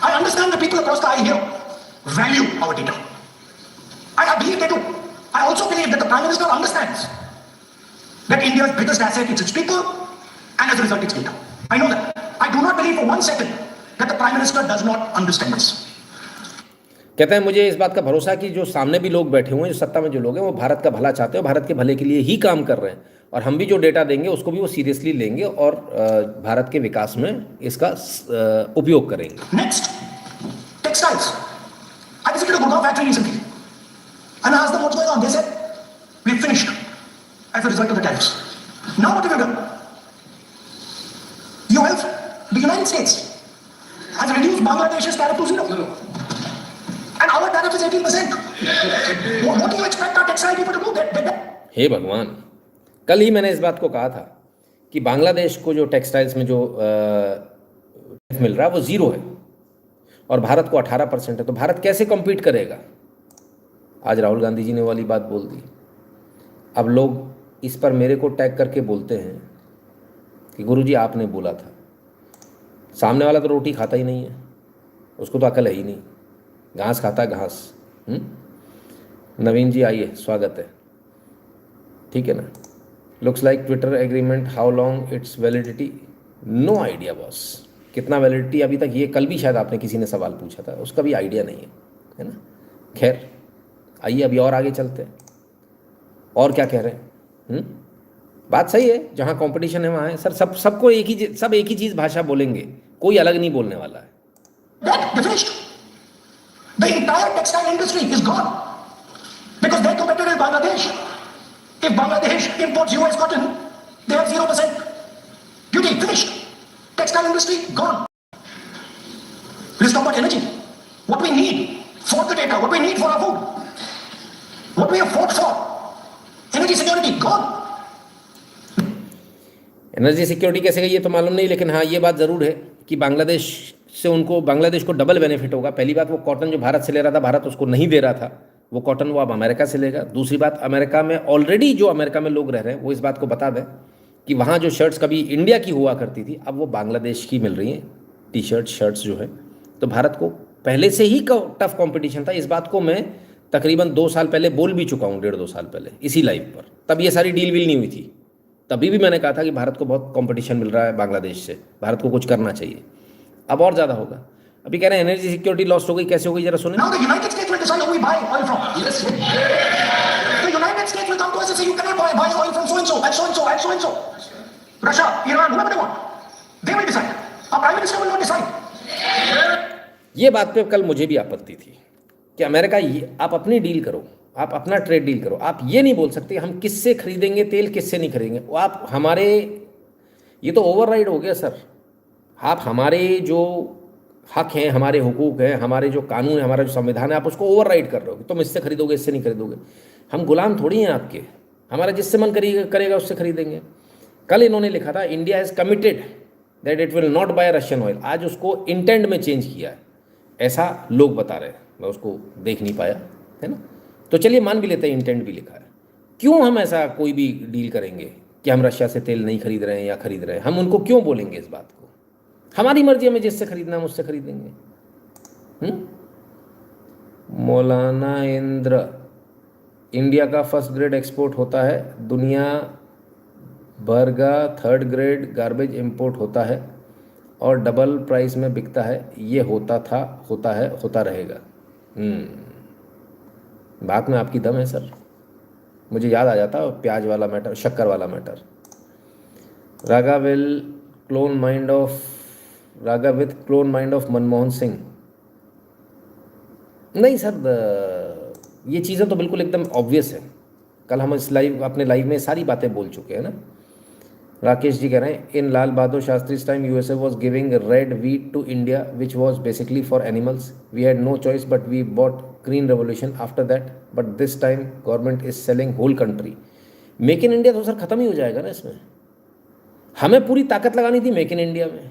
I understand the people across the aisle here value our data. I believe they do. I also believe that the Prime Minister understands that India's biggest asset is its people, and as a result its data. I know that. I do not believe for one second that the Prime Minister does not understand this. कहते हैं मुझे इस बात का भरोसा है कि जो सामने भी लोग बैठे हुए हैं, जो सत्ता में जो लोग हैं, वो भारत का भला चाहते हैं, भारत के भले के लिए ही काम कर रहे हैं, और हम भी जो डेटा देंगे उसको भी वो सीरियसली लेंगे और भारत के विकास में इसका उपयोग करेंगे। Next, textiles. I visited a Gurgaon factory recently, and I asked them what's going on. They said we finished as a result of the tariffs. Now what have you done? You have the United States has reduced Bangladesh's tariff to 0. And our tariff is 18%. What do you expect our textile people to do? हे भगवान, कल ही मैंने इस बात को कहा था कि बांग्लादेश को जो टेक्सटाइल्स में जो मिल रहा है वो 0 है और भारत को 18% है, तो भारत कैसे कम्पीट करेगा? आज राहुल गांधी जी ने वाली बात बोल दी। अब लोग इस पर मेरे को टैग करके बोलते हैं कि गुरुजी आपने बोला था। सामने वाला तो रोटी खाता ही नहीं है, उसको तो अकल है ही नहीं, घास खाता है घास। नवीन जी आइए, स्वागत है, ठीक है ना। Looks like Twitter agreement, how long its validity? No idea boss, कितना वैलिडिटी अभी तक, ये कल भी शायद आपने किसी ने सवाल पूछा था, उसका भी आइडिया नहीं है ना। खैर आइए अभी और आगे चलते हैं, और क्या कह रहे हैं। बात सही है, जहाँ कंपटीशन है वहाँ है सर, सबको एक ही चीज़ भाषा बोलेंगे, कोई अलग नहीं बोलने वाला है। The entire textile industry is gone because their competitor is Bangladesh. If Bangladesh imports US cotton, they have 0% duty. Finished. Textile industry gone. Let's talk about energy. What we need for the data, what we need for our food, what we have fought for. Energy security gone. Energy security कैसे गई ये तो मालूम नहीं, लेकिन हाँ ये बात ज़रूर है कि बांग्लादेश को डबल बेनिफिट होगा। पहली बात, वो कॉटन जो भारत से ले रहा था, भारत उसको नहीं दे रहा था, वो कॉटन वो अब अमेरिका से लेगा। दूसरी बात, अमेरिका में ऑलरेडी जो अमेरिका में लोग रह रहे हैं वो इस बात को बता दें कि वहाँ जो शर्ट्स कभी इंडिया की हुआ करती थी, अब वो बांग्लादेश की मिल रही हैं, टी शर्ट्स जो है। तो भारत को पहले से ही टफ कॉम्पिटिशन था। इस बात को मैं तकरीबन 2 साल पहले बोल भी चुका हूँ, 1.5-2 साल पहले इसी लाइव पर। तब ये सारी डील वील नहीं हुई थी, तभी भी मैंने कहा था कि भारत को बहुत कंपटीशन मिल रहा है बांग्लादेश से, भारत को कुछ करना चाहिए। अब और ज़्यादा होगा। अभी कह रहे हैं एनर्जी सिक्योरिटी लॉस्ट हो गई, कैसे हो गई जरा सुने। Now the United States will decide who we buy oil from. Yes. The United States will come to us and say you cannot buy oil from so and so and so and so and so and so. Russia, Iran, whoever they want, they will decide. Our prime minister will not decide. ये बात पे कल मुझे भी आपत्ति थी कि America आप अपनी डील करो, आप अपना ट्रेड डील करो, आप ये नहीं बोल सकते हम किससे खरीदेंगे तेल किससे नहीं खरीदेंगे। वो आप हमारे, ये तो ओवरराइड हो गया सर। आप हमारे जो हक हैं, हमारे हुकूक हैं, हमारे जो कानून है, हमारा जो संविधान है, आप उसको ओवरराइड कर रहे हो। तुम इससे खरीदोगे इससे नहीं खरीदोगे। हम गुलाम थोड़ी हैं आपके, हमारा जिससे मन करेगा उससे खरीदेंगे। कल इन्होंने लिखा था India has committed that it will not bye Russian oil, आज उसको इंटेंट में चेंज किया है, ऐसा लोग बता रहे हैं। मैं उसको देख नहीं पाया, है ना। तो चलिए मान भी लेते हैं इंटेंट भी लिखा है। क्यों हम ऐसा कोई भी डील करेंगे कि हम रशिया से तेल नहीं खरीद रहे हैं या खरीद रहे हैं? हम उनको क्यों बोलेंगे इस बात को? हमारी मर्जी, हमें जिससे खरीदना है उससे खरीदेंगे। मौलाना इंद्र, इंडिया का फर्स्ट ग्रेड एक्सपोर्ट होता है, दुनिया भर का थर्ड ग्रेड गार्बेज इंपोर्ट होता है और डबल प्राइस में बिकता है। ये होता था, होता है, होता रहेगा। बात में आपकी दम है सर। मुझे याद आ जाता प्याज वाला मैटर, शक्कर वाला matter. Raga with clone mind of Manmohan Singh. नहीं सर, ये चीज़ें तो बिल्कुल एकदम ऑब्वियस है। कल हम इस अपने लाइव में सारी बातें बोल चुके हैं ना। राकेश जी कह रहे हैं in Lal Bahadur Shastri time USA was giving red wheat to India which was basically for animals. We had no choice but we bought green revolution after that, but this time government is selling whole country. Make in India तो sir खत्म ही हो जाएगा ना इसमें। हमें पूरी ताकत लगानी थी मेक इन इंडिया में,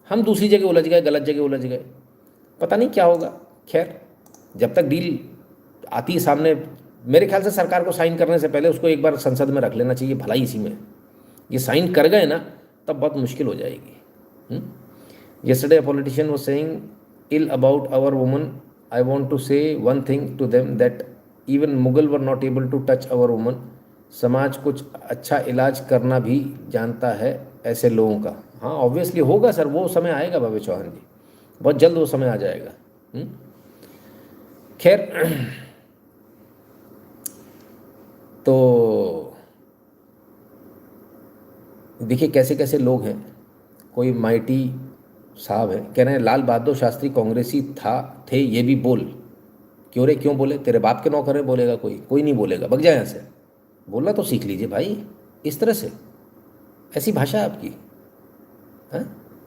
हम दूसरी जगह उलझ गए, गलत जगह उलझ गए, पता नहीं क्या होगा। खैर, जब तक डील आती है सामने, मेरे ख्याल से सरकार को साइन करने से पहले उसको एक बार संसद में रख लेना चाहिए, भलाई इसी में। ये साइन कर गए ना तब बहुत मुश्किल हो जाएगी। Yesterday a politician was saying ill about our woman. I want to say one thing to them that even Mughal were not able to touch our woman. समाज कुछ अच्छा इलाज करना भी जानता है ऐसे लोगों का। हाँ, ऑब्वियसली होगा सर, वो समय आएगा भव्य चौहान जी, बहुत जल्द वो समय आ जाएगा। खैर, तो देखिए कैसे कैसे लोग हैं। कोई माइटी साहब है, कह रहे हैं लाल बहादुर शास्त्री कांग्रेसी थे, ये भी बोल। क्यों रे, क्यों बोले? तेरे बाप के नौकर है, बोलेगा कोई नहीं बोलेगा, भग जाए यहाँ से। बोलना तो सीख लीजिए भाई, इस तरह से, ऐसी भाषा है आपकी। हाँ,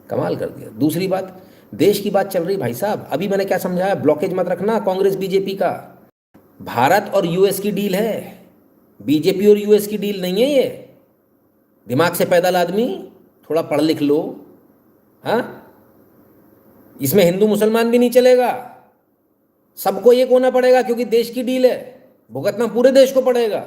कमाल कर दिया। दूसरी बात, देश की बात चल रही भाई साहब, अभी मैंने क्या समझाया, ब्लॉकेज मत रखना कांग्रेस बीजेपी का। भारत और यूएस की डील है, बीजेपी और यूएस की डील नहीं है ये। दिमाग से पैदल आदमी, थोड़ा पढ़ लिख लो। हाँ, इसमें हिंदू मुसलमान भी नहीं चलेगा, सबको एक होना पड़ेगा, क्योंकि देश की डील है, भुगतना पूरे देश को पड़ेगा।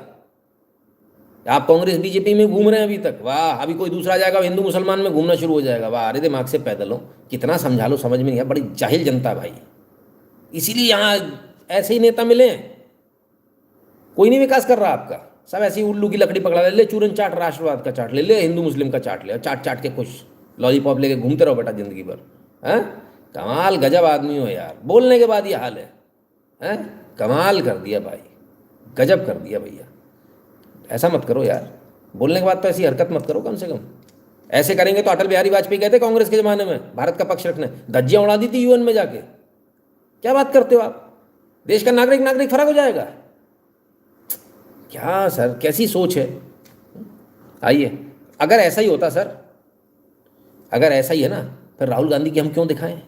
आप कांग्रेस बीजेपी में घूम रहे हैं अभी तक, वाह, अभी कोई दूसरा जाएगा हिंदू मुसलमान में घूमना शुरू हो जाएगा, वाह। अरे दिमाग से पैदल हो, कितना समझा लो समझ में नहीं है, बड़ी जाहिल जनता भाई। इसीलिए यहाँ ऐसे ही नेता मिले, कोई नहीं विकास कर रहा आपका, सब ऐसी उल्लू की लकड़ी पकड़ा ले, चूरन चाट राष्ट्रवाद का चाट ले, हिंदू मुस्लिम का चाट ले, चाट चाट के खुश लॉलीपॉप लेके घूमते रहो बेटा जिंदगी भर। हैं, कमाल गजब आदमी हो यार, बोलने के बाद ये हाल है। हैं, कमाल कर दिया भाई, गजब कर दिया भैया। ऐसा मत करो यार, बोलने के बाद तो ऐसी हरकत मत करो कम से कम। ऐसे करेंगे तो अटल बिहारी वाजपेयी कहते कांग्रेस के ज़माने में भारत का पक्ष रखने, धज्जियाँ उड़ा दी थी यूएन में जाके। क्या बात करते हो आप? देश का नागरिक फर्क हो जाएगा क्या सर? कैसी सोच है? आइए, अगर ऐसा ही होता सर, अगर ऐसा ही है ना, फिर राहुल गांधी की हम क्यों दिखाएं?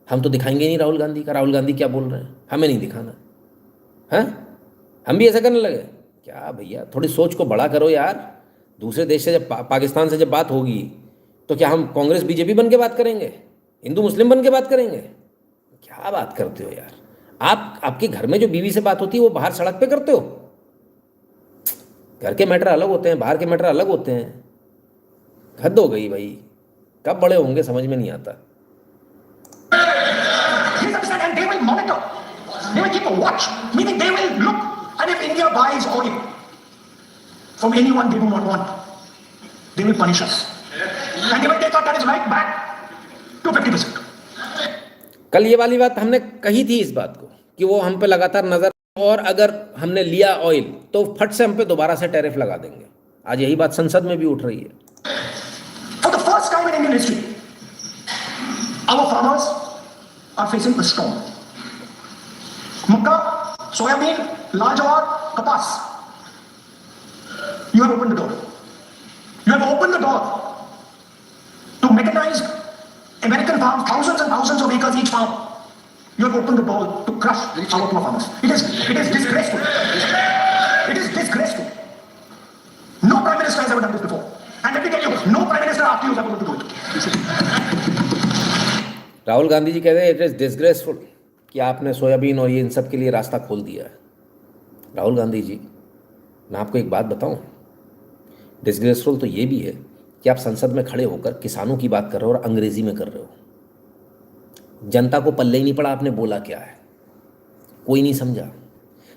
हम तो दिखाएंगे नहीं राहुल गांधी का। राहुल गांधी क्या बोल रहे हैं, हमें नहीं दिखाना। हैं, हम भी ऐसा करने लगे क्या? भैया थोड़ी सोच को बड़ा करो यार। दूसरे देश से जब पाकिस्तान से जब बात होगी तो क्या हम कांग्रेस बीजेपी बन के बात करेंगे, हिंदू मुस्लिम बन के बात करेंगे? क्या बात करते हो यार? आपके घर में जो बीवी से बात होती है वो बाहर सड़क पे करते हो? घर के मैटर अलग होते हैं, बाहर के मैटर अलग होते हैं। हद हो गई भाई, कब बड़े होंगे समझ में नहीं आता। And they will monitor. They will keep a watch, meaning they will look. And if India buys oil from anyone they do not want, they will punish us. And even they thought that is right back to 50%. कल ये वाली बात हमने कही थी इस बात को कि वो हम पे लगातार नजर, और अगर हमने लिया ऑयल तो फट से हम पे दोबारा से टैरिफ लगा देंगे। आज यही बात संसद में भी उठ रही है। For the first time in Indian history, our farmers are facing a storm. Makka, soybean, lal jawar, kapas. You have opened the door. You have opened the door to mechanized American farms, thousands and thousands of acres each farm. You have opened the door to crush our poor farmers. It is disgraceful. It is disgraceful. No prime minister has ever done this before. And let me tell you, no prime minister after you is ever going to do it. Rahul Gandhi ji कहते हैं it is disgraceful कि आपने soybean और ये इन सब के लिए रास्ता खोल दिया है। राहुल गांधी जी, मैं आपको एक बात बताऊं, डिसग्रेसफुल तो ये भी है कि आप संसद में खड़े होकर किसानों की बात कर रहे हो और अंग्रेजी में कर रहे हो। जनता को पल्ले ही नहीं पड़ा आपने बोला क्या है, कोई नहीं समझा।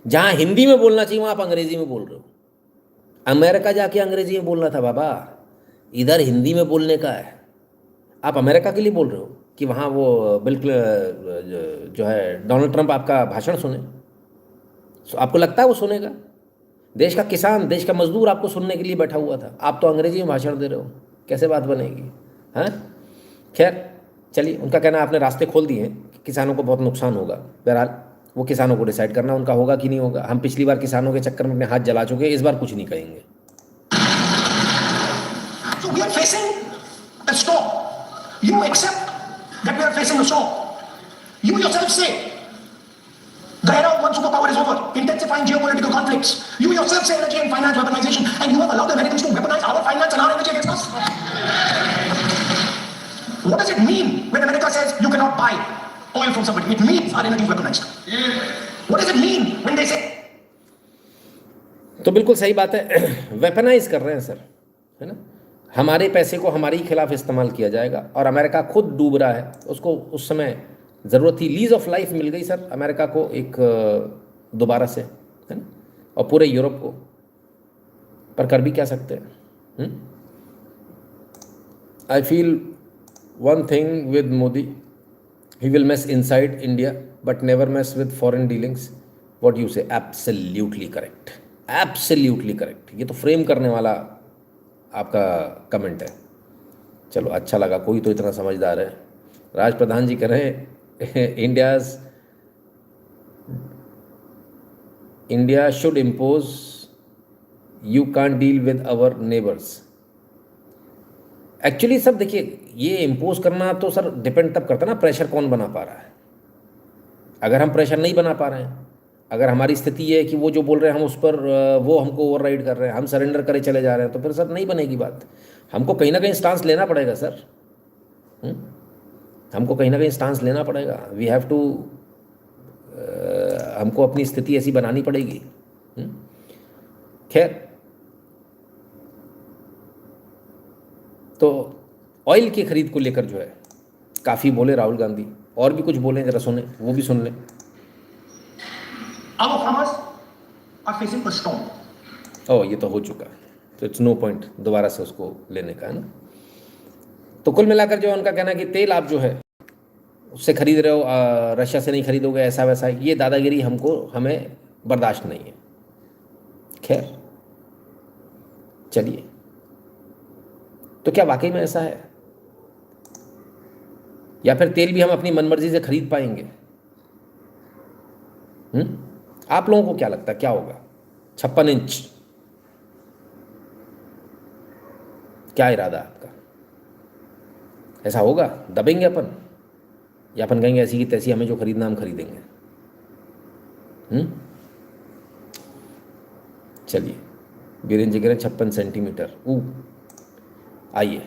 जहां हिंदी में बोलना चाहिए वहां आप अंग्रेजी में बोल रहे हो। अमेरिका जाके अंग्रेजी में बोलना था बाबा, इधर हिंदी में बोलने का है। आप अमेरिका के लिए बोल रहे हो कि वहाँ वो बिल्कुल जो है डोनाल्ड ट्रंप आपका भाषण सुने। आपको लगता है वो सुनेगा? देश का किसान, देश का मजदूर आपको सुनने के लिए बैठा हुआ था, आप तो अंग्रेजी में भाषण दे रहे हो, कैसे बात बनेगी? हाँ, खैर चलिए, उनका कहना आपने रास्ते खोल दिए हैं, किसानों को बहुत नुकसान होगा। बहरहाल वो किसानों को डिसाइड करना उनका होगा कि नहीं होगा। हम पिछली बार किसानों के चक्कर में अपने हाथ जला चुके हैं, इस बार कुछ नहीं कहेंगे। So we are facing a storm. You accept that we are facing a storm. You yourself say the era of one superpower is over, intensifying geopolitical conflicts. You yourself say energy and finance weaponization, and you have allowed the Americans to weaponize our finance and our energy against us. What does it mean when America says you cannot buy oil from somebody? It means our energy is weaponized. What does it mean when they say? तो बिल्कुल सही बात है, weaponise कर रहे हैं sir, है ना। हमारे पैसे को हमारे ही खिलाफ इस्तेमाल किया जाएगा, और अमेरिका खुद डूब रहा है। उसको उस समय ज़रूरत थी, लीज ऑफ लाइफ मिल गई सर अमेरिका को एक दोबारा से, है ना, और पूरे यूरोप को, पर कर भी क्या सकते हैं। I feel one thing with Modi, he will mess inside India but never mess with foreign dealings. What you say? Absolutely correct, absolutely correct. ये तो फ्रेम करने वाला आपका कमेंट है। चलो अच्छा लगा, कोई तो इतना समझदार है। राज प्रधान जी कह रहे हैं India should impose, you can't deal with our neighbours. Actually sir देखिए, ये इम्पोज करना तो सर डिपेंड तब करता है ना, प्रेशर कौन बना पा रहा है। अगर हम प्रेशर नहीं बना पा रहे हैं, अगर हमारी स्थिति ये है कि वो जो बोल रहे हैं हम उस पर वो हमको ओवरराइड कर रहे हैं, हम सरेंडर करे चले जा रहे हैं, तो फिर सर नहीं बनेगी बात। हमको कहीं ना कहीं स्टांस लेना पड़ेगा सर। हमको कहीं ना कहीं स्टांस लेना पड़ेगा। वी हैव टू, हमको अपनी स्थिति ऐसी बनानी पड़ेगी। खैर, तो ऑयल की खरीद को लेकर जो है काफ़ी बोले राहुल गांधी, और भी कुछ बोले, जरा सुने, वो भी सुन लें। Our farmers are facing a storm. ओह, ये तो हो चुका, तो इट्स नो पॉइंट दोबारा से उसको लेने का, है ना। तो कुल मिलाकर जो उनका कहना है कि तेल आप जो है उससे खरीद रहे हो, रशिया से नहीं खरीदोगे, ऐसा वैसा, ये दादागिरी हमें बर्दाश्त नहीं है। खैर चलिए, तो क्या वाकई में ऐसा है, या फिर तेल भी हम अपनी मनमर्जी से खरीद पाएंगे? आप लोगों को क्या लगता है क्या होगा? 56 इंच, क्या इरादा है आपका? ऐसा होगा, दबेंगे अपन, या अपन कहेंगे ऐसी की तैसी हमें जो खरीदना हम खरीदेंगे? चलिए, वीरेंद्र जी कह रहे 56 सेंटीमीटर। आइए,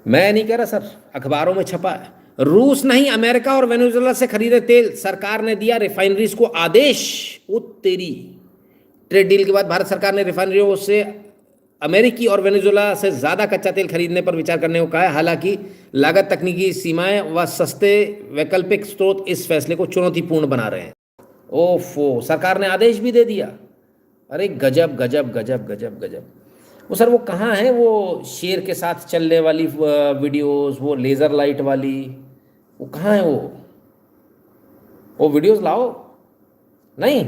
मैं नहीं कह रहा सर, अखबारों में छपा है। रूस नहीं, अमेरिका और वेनेजुएला से खरीदे तेल, सरकार ने दिया रिफाइनरीज को आदेश। ओ तेरी, ट्रेड डील के बाद भारत सरकार ने रिफाइनरियों से अमेरिकी और वेनेजुएला से ज़्यादा कच्चा तेल खरीदने पर विचार करने को कहा है। हालांकि लागत, तकनीकी सीमाएं व सस्ते वैकल्पिक स्रोत इस फैसले को चुनौतीपूर्ण बना रहे हैं। ओफो, सरकार ने आदेश भी दे दिया। अरे गजब गजब गजब गजब गजब। वो सर वो कहाँ है वो शेर के साथ चलने वाली वीडियोस, वो लेज़र लाइट वाली, वो कहाँ है वो वीडियोस लाओ। नहीं,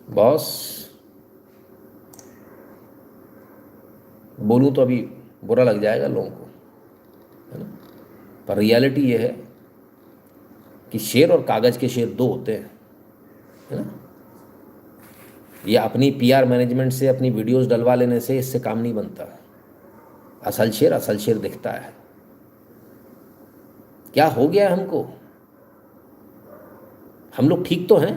बॉस बोलूँ तो अभी बुरा लग जाएगा लोगों को, है ना, पर रियलिटी ये है कि शेर और कागज़ के शेर दो होते हैं, है ना। ये अपनी पीआर मैनेजमेंट से अपनी वीडियोस डलवा लेने से इससे काम नहीं बनता। असल शेर दिखता है। क्या हो गया है हमको? हम लोग ठीक तो हैं?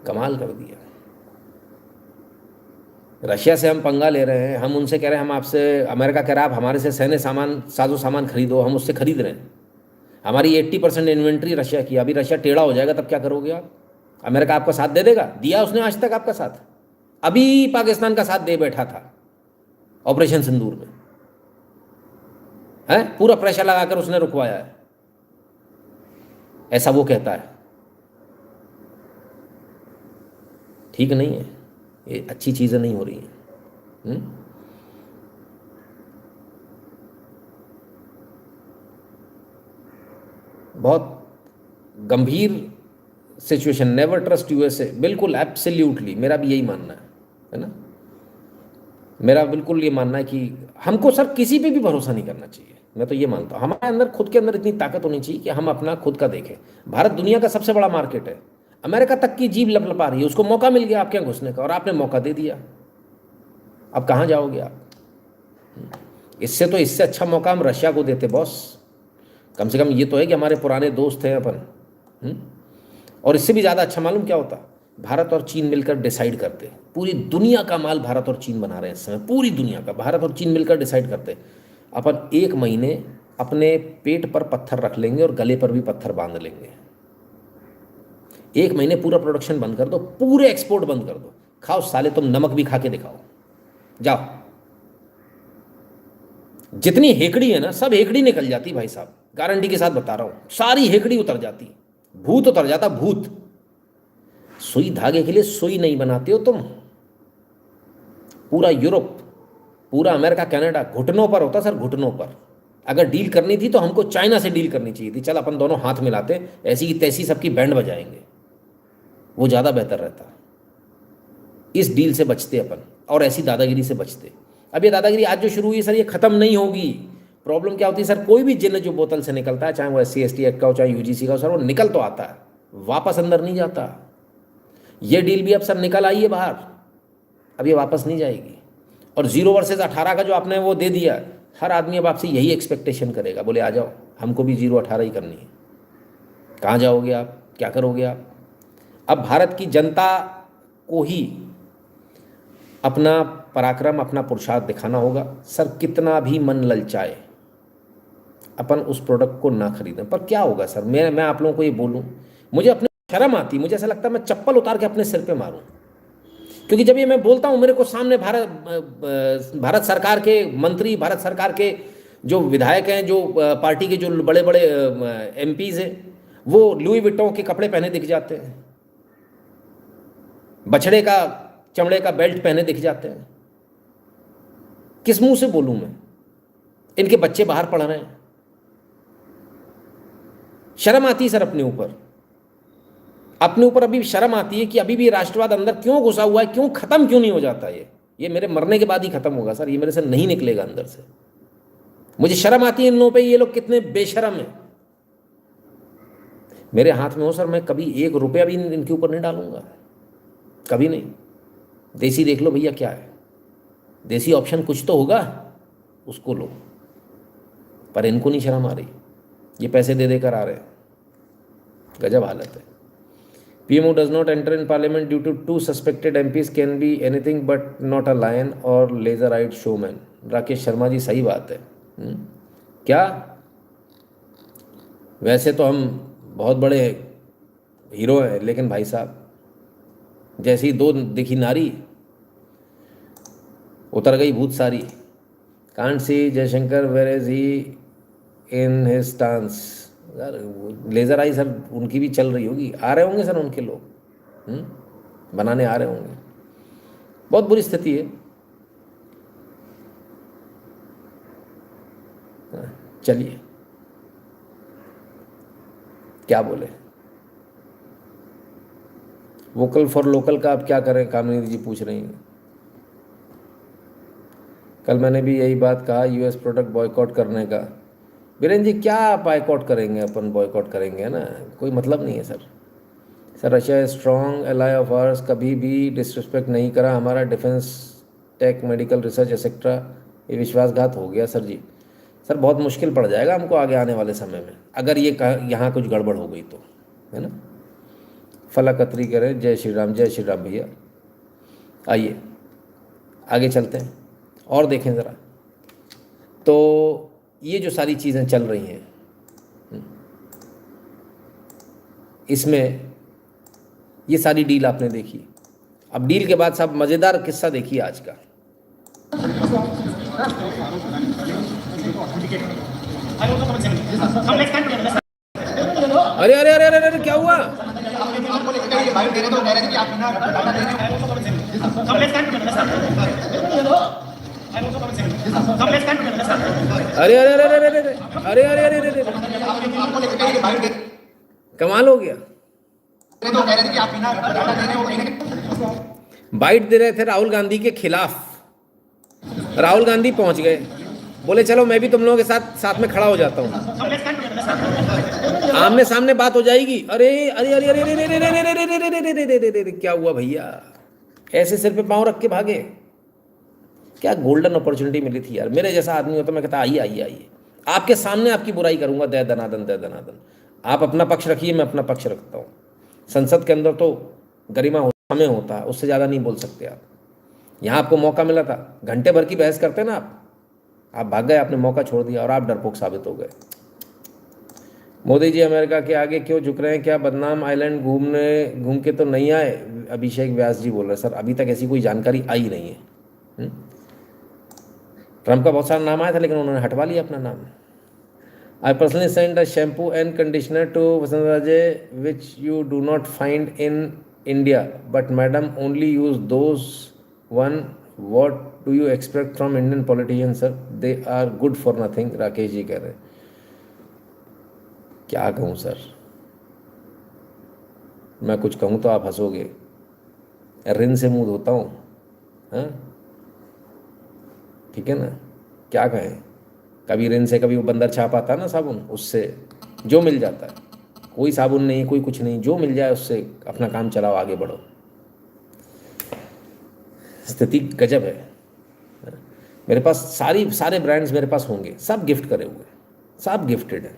कमाल कर दिया। रशिया से हम पंगा ले रहे हैं, हम उनसे कह रहे हैं, हम आपसे, अमेरिका कह रहा है आप हमारे से सैन्य सामान, साजो सामान खरीदो, हम उससे खरीद रहे हैं। हमारी 80% इन्वेंट्री रशिया की। अभी रशिया टेढ़ा हो जाएगा तब क्या करोगे आप? अमेरिका आपका साथ दे देगा? दिया उसने आज तक आपका साथ? अभी पाकिस्तान का साथ दे बैठा था ऑपरेशन सिंदूर में, है, पूरा प्रेशर लगाकर उसने रुकवाया है, ऐसा वो कहता है। ठीक नहीं है, ये अच्छी चीज़ें नहीं हो रही हैं। बहुत गंभीर सिचुएशन। नेवर ट्रस्ट यूएसए, बिल्कुल एब्सोल्युटली, मेरा भी यही मानना है ना। मेरा बिल्कुल ये मानना है कि हमको सर किसी पे भी भरोसा नहीं करना चाहिए। मैं तो ये मानता हूँ हमारे अंदर, खुद के अंदर इतनी ताकत होनी चाहिए कि हम अपना खुद का देखें। भारत दुनिया का सबसे बड़ा मार्केट है, अमेरिका तक की जीभ लपलपा रही है, उसको मौका मिल गया आपके यहाँ घुसने का और आपने मौका दे दिया। अब कहाँ जाओगे आप? इससे अच्छा मौका हम रशिया को देते बॉस। कम से कम ये तो है कि हमारे पुराने दोस्त हैं अपन। और इससे भी ज़्यादा अच्छा मालूम क्या होता? भारत और चीन मिलकर डिसाइड करते। पूरी दुनिया का माल भारत और चीन बना रहे हैं इस समय, पूरी दुनिया का भारत और चीन मिलकर डिसाइड करते। अपन 1 महीने अपने पेट पर पत्थर रख लेंगे और गले पर भी पत्थर बांध लेंगे। 1 महीने पूरा प्रोडक्शन बंद कर दो, पूरे एक्सपोर्ट बंद कर दो। खाओ साले, तुम नमक भी खा के दिखाओ, जाओ। जितनी हेकड़ी है ना, सब हेकड़ी निकल जाती भाई साहब, गारंटी के साथ बता रहा हूं, सारी हेकड़ी उतर जाती, भूत उतर जाता, भूत। सुई धागे के लिए सुई नहीं बनाते हो तुम। पूरा यूरोप, पूरा अमेरिका, कनाडा घुटनों पर होता सर, घुटनों पर। अगर डील करनी थी तो हमको चाइना से डील करनी चाहिए थी। चल अपन दोनों हाथ मिलाते, ऐसी की तैसी सबकी बैंड बजाएंगे, वो ज़्यादा बेहतर रहता। इस डील से बचते अपन और ऐसी दादागिरी से बचते। अब ये दादागिरी आज जो शुरू हुई सर, ये खत्म नहीं होगी। प्रॉब्लम क्या होती है सर, कोई भी जिन्न जो बोतल से निकलता है, चाहे वो SC/ST एक्ट का हो, चाहे UGC का हो, सर वो निकल तो आता है, वापस अंदर नहीं जाता। ये डील भी अब सर निकल आई है बाहर, अब ये वापस नहीं जाएगी। और 0 वर्सेस 18 का जो आपने वो दे दिया, हर आदमी अब आपसे यही एक्सपेक्टेशन करेगा, बोले आ जाओ, हमको भी 0-18 ही करनी है। कहाँ जाओगे आप? क्या करोगे आप? अब भारत की जनता को ही अपना पराक्रम, अपना पुरुषार्थ दिखाना होगा। सर कितना भी मन ललचाए, अपन उस प्रोडक्ट को ना खरीदें। पर क्या होगा सर, मैं आप लोगों को ये बोलूं, मुझे अपने शर्म आती, मुझे ऐसा लगता है मैं चप्पल उतार के अपने सिर पे मारूं। क्योंकि जब ये मैं बोलता हूं, मेरे को सामने भारत सरकार के मंत्री, भारत सरकार के जो विधायक हैं, जो पार्टी के जो बड़े बड़े MPs हैं, वो लुई विट्टों के कपड़े पहने दिख जाते हैं, बछड़े का चमड़े का बेल्ट पहने दिख जाते हैं। किस मुंह से बोलूं मैं? इनके बच्चे बाहर पढ़ रहे हैं। शर्म आती है सर अपने ऊपर, अपने ऊपर अभी शर्म आती है कि अभी भी राष्ट्रवाद अंदर क्यों घुसा हुआ है, क्यों खत्म क्यों नहीं हो जाता? ये मेरे मरने के बाद ही खत्म होगा सर, ये मेरे से नहीं निकलेगा अंदर से। मुझे शर्म आती है इन लोगों पे, ये लोग कितने बेशर्म हैं। मेरे हाथ में हो सर, मैं कभी 1 रुपया भी इनके ऊपर नहीं डालूंगा, कभी नहीं। देसी देख लो भैया क्या है, देसी ऑप्शन कुछ तो होगा, उसको लो। पर इनको नहीं शर्म आ रही, ये पैसे दे देकर आ रहे हैं। गजब हालत है। PMO does not enter in parliament due to 2 suspected MPs can be anything but not a lion or laser-eyed showman. Rakesh Sharma ji, सही बात है। क्या? वैसे तो हम बहुत बड़े हीरो हैं, लेकिन भाई साहब जैसी 2 दिखी नारी, उतर गई भूत सारी। Can't see Jaishankar, where is he in his stance. Sir लेज़र आई सर उनकी भी चल रही होगी, आ रहे होंगे सर उनके लोग, बनाने आ रहे होंगे। बहुत बुरी स्थिति है। चलिए क्या बोले। वोकल फॉर लोकल का अब क्या करें, कामिनी जी पूछ रही हैं। कल मैंने भी यही बात कहा, यूएस प्रोडक्ट बॉयकॉट करने का। वीरेंद्र जी क्या बॉयकॉट करेंगे, अपन बॉयकॉट करेंगे है ना, कोई मतलब नहीं है sir. Sir Russia strong ally of ours, कभी भी डिसरिस्पेक्ट नहीं करा हमारा defence, tech, medical research etcetera. ये विश्वासघात हो गया सर जी। सर बहुत मुश्किल पड़ जाएगा हमको आगे आने वाले समय में अगर ये यहाँ कुछ गड़बड़ हो गई तो, है ना। फला कतरी करें, जय श्री राम, जय श्री राम भैया। आइए आगे चलते हैं और देखें ज़रा। तो ये जो सारी चीज़ें चल रही हैं इसमें ये सारी डील आपने देखी। अब डील के बाद साहब मज़ेदार किस्सा देखिए आज का। अरे अरे अरे अरे अरे क्या हुआ? अरे अरे अरे अरे अरे अरे अरे अरे अरे अरे कमाल हो गया। बाइट दे रहे थे राहुल गांधी के खिलाफ, राहुल गांधी पहुंच गए, बोले चलो मैं भी तुम लोगों के साथ में खड़ा हो जाता हूँ, आमने सामने बात हो जाएगी। अरे अरे अरे अरे अरे अरे अरे अरे अरे क्या हुआ भैया, ऐसे सिर पे पाँव रख के भागे। क्या गोल्डन अपॉर्चुनिटी मिली थी यार। मेरे जैसा आदमी होता मैं कहता आइए आइए आइए, आपके सामने आपकी बुराई करूंगा, दे दनादन दे दनादन। आप अपना पक्ष रखिए, मैं अपना पक्ष रखता हूँ। संसद के अंदर तो गरिमा हमें होता है, उससे ज़्यादा नहीं बोल सकते आप। यहाँ आपको मौका मिला था, घंटे भर की बहस करते ना आप भाग गए, आपने मौका छोड़ दिया और आप डरपोक साबित हो गए। मोदी जी अमेरिका के आगे क्यों झुक रहे हैं, क्या बदनाम आइलैंड घूम के तो नहीं आए? अभिषेक व्यास जी बोल रहे हैं। सर अभी तक ऐसी कोई जानकारी आई नहीं है। ट्रंप का बहुत सारा नाम आया था लेकिन उन्होंने हटवा लिया अपना नाम। I personally send a shampoo and conditioner to Vasundhara which you do not find in India, but madam only use those one. What do you expect from Indian politician sir, they are good for nothing. Rakesh ji कह रहे हैं। क्या कहूँ sir, मैं कुछ कहूँ तो आप हंसोगे। रिन से मुंह धोता हूँ, हाँ ठीक है ना, क्या कहें। कभी रिन से कभी वो बंदर छाप आता ना साबुन, उससे जो मिल जाता है, कोई साबुन नहीं कोई कुछ नहीं, जो मिल जाए उससे अपना काम चलाओ, आगे बढ़ो। स्थिति गजब है। मेरे पास सारे ब्रांड्स मेरे पास होंगे, सब गिफ्ट करे हुए, सब गिफ्टेड है।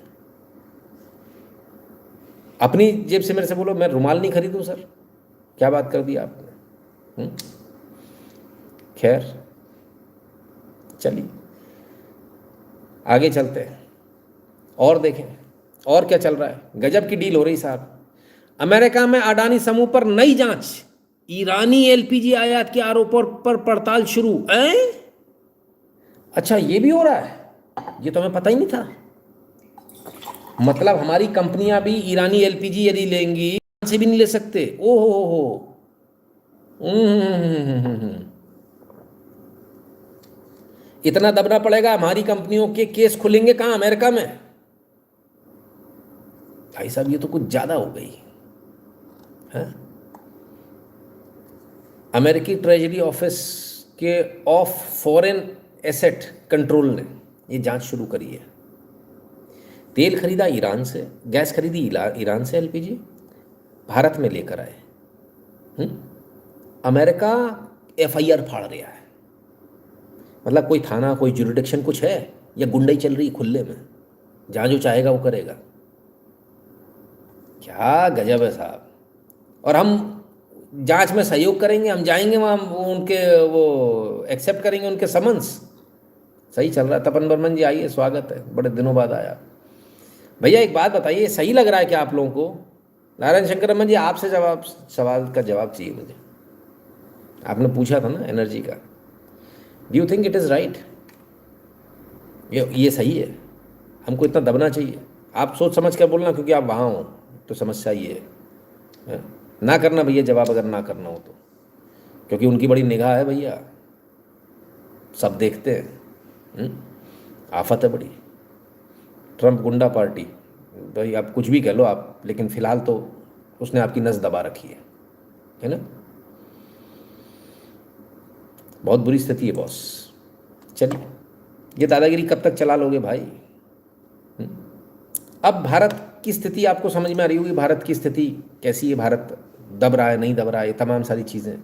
अपनी जेब से मेरे से बोलो मैं रुमाल नहीं खरीदूं सर, क्या बात कर दी आपने। खैर चलिए आगे चलते हैं और देखें और क्या चल रहा है। गजब की डील हो रही साहब। अमेरिका में अडानी समूह पर नई जांच, ईरानी एलपीजी आयात के आरोपों पर पड़ताल शुरू। अच्छा ये भी हो रहा है, ये तो हमें पता ही नहीं था। मतलब हमारी कंपनियां भी ईरानी एलपीजी यदि लेंगी से भी नहीं ले सकते। ओहो हो। इतना दबना पड़ेगा, हमारी कंपनियों के केस खुलेंगे कहां, अमेरिका में। भाई साहब ये तो कुछ ज्यादा हो गई है। अमेरिकी ट्रेजरी ऑफिस के ऑफ फॉरेन एसेट कंट्रोल ने ये जांच शुरू करी है। तेल खरीदा ईरान से, गैस खरीदी ईरान से, एलपीजी भारत में लेकर आए। अमेरिका एफआईआर फाड़ रहा है। मतलब कोई थाना कोई ज्यूरिडिक्शन कुछ है या गुंडाई चल रही खुले में, जहाँ जो चाहेगा वो करेगा। क्या गजब है साहब। और हम जांच में सहयोग करेंगे, हम जाएंगे वहाँ, उनके वो एक्सेप्ट करेंगे उनके समन्स। सही चल रहा है। तपन बर्मन जी आइए, स्वागत है, बड़े दिनों बाद आया। भैया एक बात बताइए, सही लग रहा है क्या आप लोगों को? नारायण शंकर रमन जी आपसे सवाल का जवाब चाहिए मुझे। आपने पूछा था ना एनर्जी का। Do you think it is right? ये सही है? हमको इतना दबना चाहिए? आप सोच समझ कर बोलना, क्योंकि आप वहाँ हो तो समस्या ये है। ना करना भैया जवाब, अगर ना करना हो तो, क्योंकि उनकी बड़ी निगाह है भैया, सब देखते हैं। आफत है बड़ी। ट्रंप गुंडा पार्टी, भाई आप कुछ भी कह लो आप, लेकिन फिलहाल तो उसने आपकी नस दबा रखी है ना। बहुत बुरी स्थिति है बॉस। चलिए, ये दादागिरी कब तक चला लोगे भाई? अब भारत की स्थिति आपको समझ में आ रही होगी, भारत की स्थिति कैसी है, भारत दब रहा है नहीं दब रहा है, तमाम सारी चीज़ें।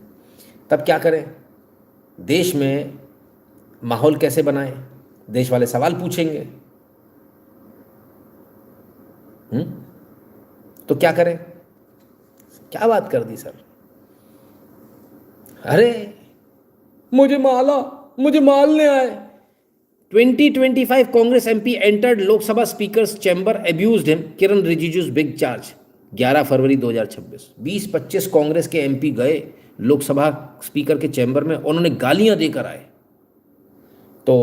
तब क्या करें? देश में माहौल कैसे बनाएं? देश वाले सवाल पूछेंगे। तो क्या करें? क्या बात कर दी सर? अरे मुझे मालने आए। 2025 Congress MP entered Lok Sabha speaker's chamber, abused him, Kiran Rijiju's big charge. 11 फरवरी 2026, 20-25 कांग्रेस के एमपी गए लोकसभा स्पीकर के चैम्बर में, उन्होंने गालियां देकर आए। तो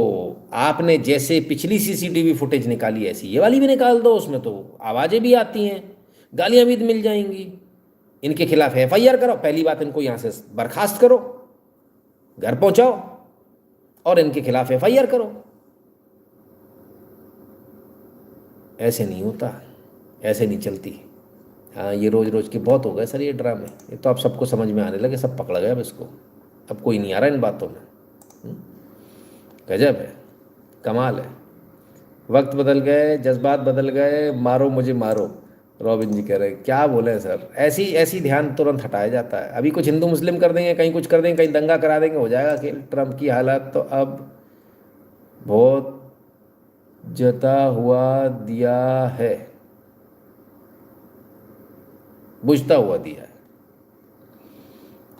आपने जैसे पिछली सीसीटीवी फुटेज निकाली, ऐसी ये वाली भी निकाल दो, उसमें तो आवाज़ें भी आती हैं, गालियां भी मिल जाएंगी। इनके खिलाफ एफआईआर करो, पहली बात इनको यहाँ से बर्खास्त करो, घर पहुंचाओ और इनके खिलाफ एफआईआर करो। ऐसे नहीं होता, ऐसे नहीं चलती। हाँ, ये रोज़ रोज़ के बहुत हो गए सर ये ड्रामे, ये तो अब सबको समझ में आने लगे, सब पकड़ गए अब इसको, अब कोई नहीं आ रहा इन बातों में। गजब है, कमाल है। वक्त बदल गए, जज्बात बदल गए, मारो मुझे मारो, रॉबिन जी कह रहे हैं। क्या बोले सर, ऐसी ध्यान तुरंत हटाया जाता है। अभी कुछ हिंदू मुस्लिम कर देंगे, कहीं कुछ कर देंगे, कहीं दंगा करा देंगे, हो जाएगा खेल। ट्रंप की हालत तो अब बहुत जता हुआ दिया है, बुझता हुआ दिया है।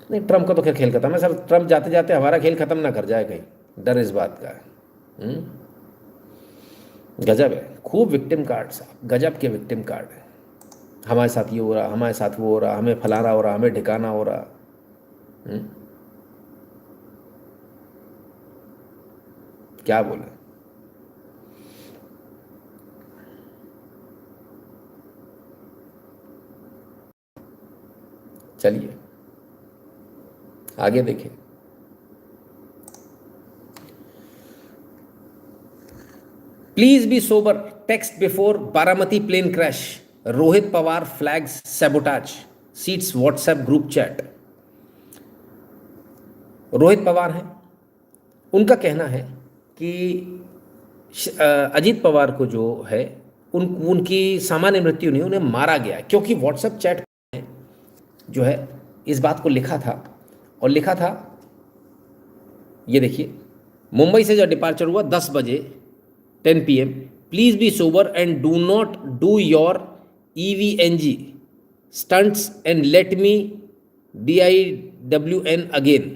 नहीं, ट्रंप का तो खैर खेल खत्म है सर। ट्रंप जाते जाते हमारा खेल खत्म ना कर जाए कहीं, डर इस बात का है। गजब है, खूब विक्टिम कार्ड साहब, गजब के विक्टिम कार्ड है। हमारे साथ ये हो रहा, हमारे साथ वो हो रहा, हमें फलाना हो रहा, हमें ठिकाना हो रहा। क्या बोले? चलिए आगे देखें। Please be sober, text before Baramati plane crash, Rohit Pawar flags sabotage, cites WhatsApp group chat. Rohit Pawar हैं, उनका कहना है कि अजीत पवार को जो है उनकी सामान्य मृत्यु नहीं, उन्हें मारा गया, क्योंकि व्हाट्सएप चैट जो है इस बात को लिखा था, और लिखा था ये देखिए, मुंबई से जब डिपार्चर हुआ 10 बजे 10 PM, please be sober and do not do your EVNG stunts and let me DIWN again.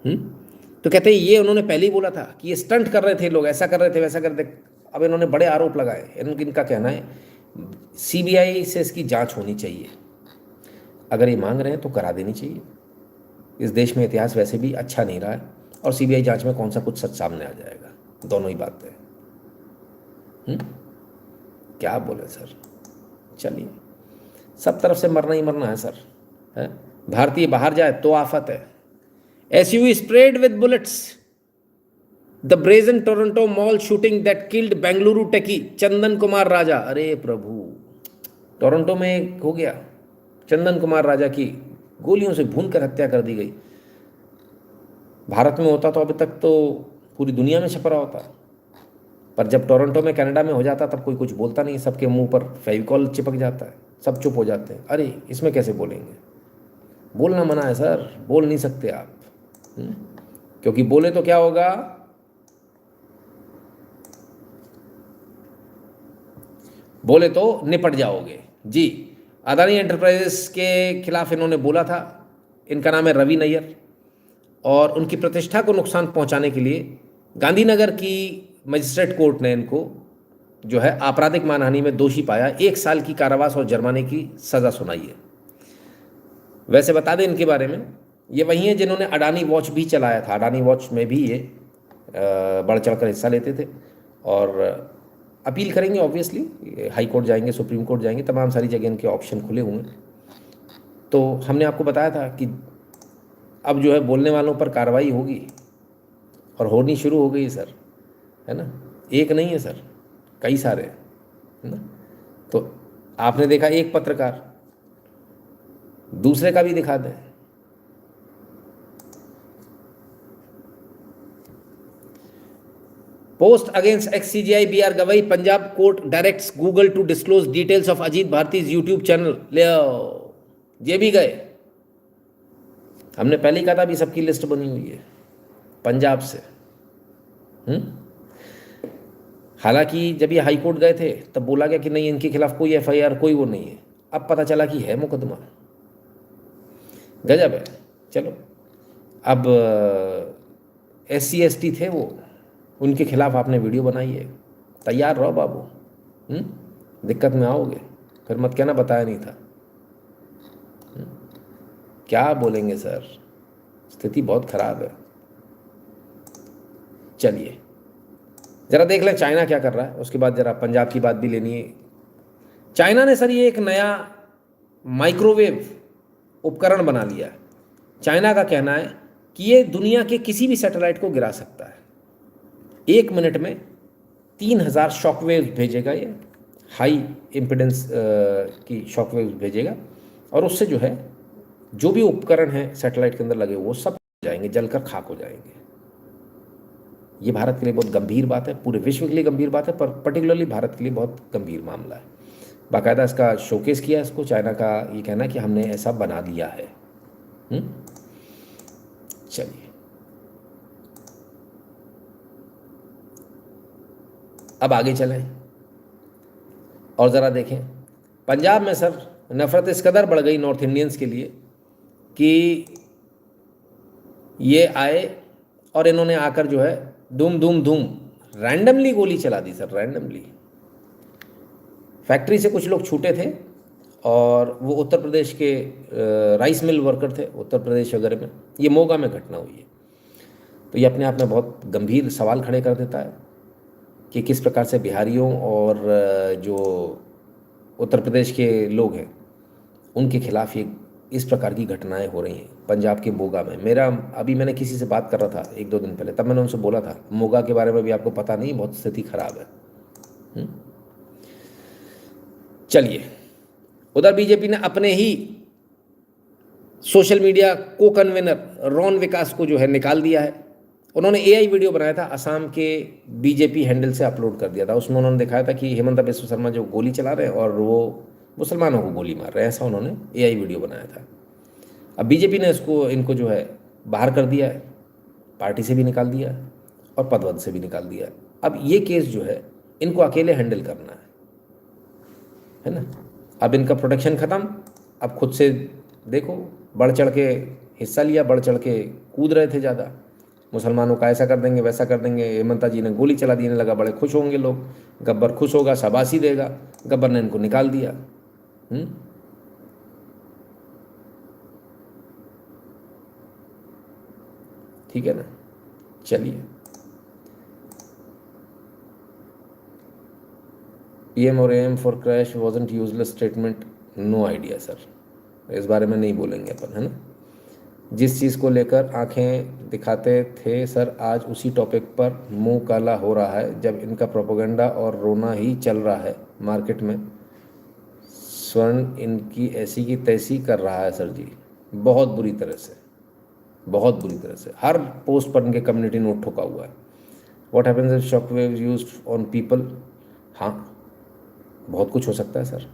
तो कहते हैं ये उन्होंने पहले ही बोला था कि ये स्टंट कर रहे थे लोग, ऐसा कर रहे थे, वैसा कर रहे थे। अब इन्होंने बड़े आरोप लगाए। इनका कहना है CBI से इसकी जांच होनी चाहिए, अगर ये मांग रहे हैं तो करा देनी चाहिए। इस देश में इतिहास वैसे भी अच्छा नहीं रहा है, और CBI जांच में कौन सा कुछ सच सामने आ जाएगा, दोनों ही बातें। क्या बोले सर? चलिए, सब तरफ से मरना ही मरना है सर, है? भारतीय बाहर जाए तो आफत है। SUV sprayed with bullets, the brazen Toronto mall shooting that killed Bengaluru टेकी चंदन कुमार राजा। अरे प्रभु, टोरंटो में हो गया, चंदन कुमार राजा की गोलियों से भूनकर हत्या कर दी गई। भारत में होता तो अभी तक तो पूरी दुनिया में छप रहा होता, पर जब टोरंटो में, कनाडा में हो जाता तब कोई कुछ बोलता नहीं, सबके मुंह पर फेविकॉल चिपक जाता है, सब चुप हो जाते हैं। अरे इसमें कैसे बोलेंगे? बोलना मना है सर, बोल नहीं सकते आप, क्योंकि बोले तो क्या होगा, बोले तो निपट जाओगे जी। अदानी एंटरप्राइजेस के खिलाफ इन्होंने बोला था, इनका नाम है रवि नैयर, और उनकी प्रतिष्ठा को नुकसान पहुंचाने के लिए गांधीनगर की मजिस्ट्रेट कोर्ट ने इनको जो है आपराधिक मानहानि में दोषी पाया, 1 साल की कारावास और जुर्माने की सज़ा सुनाई है। वैसे बता दें इनके बारे में, ये वही हैं जिन्होंने अडानी वॉच भी चलाया था, अडानी वॉच में भी ये बढ़ चढ़ कर हिस्सा लेते थे, और अपील करेंगे ऑब्वियसली, हाई कोर्ट जाएंगे, सुप्रीम कोर्ट जाएंगे, तमाम सारी जगह इनके ऑप्शन खुले हुए हैं। तो हमने आपको बताया था कि अब जो है बोलने वालों पर कार्रवाई होगी, और होनी शुरू हो गई सर, है ना। एक नहीं है सर, कई सारे हैं, है ना। तो आपने देखा एक पत्रकार, दूसरे का भी दिखा दें। Post against ex CGI BR Gavai, Punjab court directs Google to disclose details of Ajit Bharti's YouTube channel. ले आओ, ये भी गए। हमने पहले ही कहा था अभी सबकी लिस्ट बनी हुई है पंजाब से। हालांकि जब ये हाई कोर्ट गए थे तब बोला गया कि नहीं, इनके खिलाफ कोई FIR, कोई वो नहीं है। अब पता चला कि है मुकदमा। गजब है। चलो, अब SC ST थे वो, उनके खिलाफ आपने वीडियो बनाई है, तैयार रहो बाबू। दिक्कत में आओगे फिर मत कहना बताया नहीं था। क्या बोलेंगे सर, स्थिति बहुत खराब है। चलिए ज़रा देख लें चाइना क्या कर रहा है, उसके बाद ज़रा पंजाब की बात भी लेनी है। चाइना ने सर ये एक नया माइक्रोवेव उपकरण बना लिया है। चाइना का कहना है कि ये दुनिया के किसी भी सैटेलाइट को गिरा सकता है। 1 मिनट में 3000 शॉकवेव भेजेगा, ये हाई इम्पिडेंस की शॉकवेव भेजेगा, और उससे जो है जो भी उपकरण हैं सैटेलाइट के अंदर लगे वो सब जाएंगे, जलकर खाक हो जाएंगे। ये भारत के लिए बहुत गंभीर बात है, पूरे विश्व के लिए गंभीर बात है, पर पर्टिकुलरली भारत के लिए बहुत गंभीर मामला है। बाकायदा इसका शोकेस किया इसको, चाइना का ये कहना है कि हमने ऐसा बना दिया है। चलिए अब आगे चलें और ज़रा देखें पंजाब में सर नफ़रत इस कदर बढ़ गई नॉर्थ इंडियंस के लिए कि ये आए और इन्होंने आकर जो है धूम धूम धूम रैंडमली गोली चला दी सर, रैंडमली। फैक्ट्री से कुछ लोग छूटे थे और वो उत्तर प्रदेश के राइस मिल वर्कर थे, उत्तर प्रदेश वगैरह में। ये मोगा में घटना हुई है। तो ये अपने आप में बहुत गंभीर सवाल खड़े कर देता है कि किस प्रकार से बिहारियों और जो उत्तर प्रदेश के लोग हैं उनके खिलाफ ये इस प्रकार की घटनाएं हो रही हैं पंजाब के मोगा में। अभी मैंने किसी से बात कर रहा था 1-2 दिन पहले, तब मैंने उनसे बोला था मोगा के बारे में भी आपको पता नहीं, बहुत स्थिति खराब है। चलिए, उधर बीजेपी ने अपने ही सोशल मीडिया को कन्वेनर रोन विकास को जो है निकाल दिया है। उन्होंने AI वीडियो बनाया था, असम के बीजेपी हैंडल से अपलोड कर दिया था। उसमें उन्होंने दिखाया था कि हेमंत बिस्व शर्मा जो गोली चला रहे हैं और वो मुसलमानों को गोली मार रहे हैं, ऐसा उन्होंने AI वीडियो बनाया था। अब बीजेपी ने इनको जो है बाहर कर दिया है, पार्टी से भी निकाल दिया और पदवद से भी निकाल दिया। अब ये केस जो है इनको अकेले हैंडल करना है ना। अब इनका प्रोटेक्शन ख़त्म, अब खुद से देखो, बढ़ चढ़ के हिस्सा लिया, बढ़ चढ़ के कूद रहे थे ज़्यादा। मुसलमानों का ऐसा कर देंगे, वैसा कर देंगे। हेमंता जी ने गोली चला देने लगा, बड़े खुश होंगे लोग, गब्बर खुश होगा, शाबाशी देगा। गब्बर ने इनको निकाल दिया। ठीक है ना। चलिए, PM और AM for crash wasn't useless statement, no idea sir, इस बारे में नहीं बोलेंगे अपन, है ना। जिस चीज़ को लेकर आंखें दिखाते थे सर, आज उसी टॉपिक पर मुंह काला हो रहा है जब इनका प्रोपेगेंडा और रोना ही चल रहा है मार्केट में। स्वर्ण इनकी ऐसी की तैसी कर रहा है सर जी, बहुत बुरी तरह से, बहुत बुरी तरह से। हर पोस्ट पर इनके कम्युनिटी नोट ठोका हुआ है। What happens if shock wave used on people, हाँ बहुत कुछ हो सकता है सर।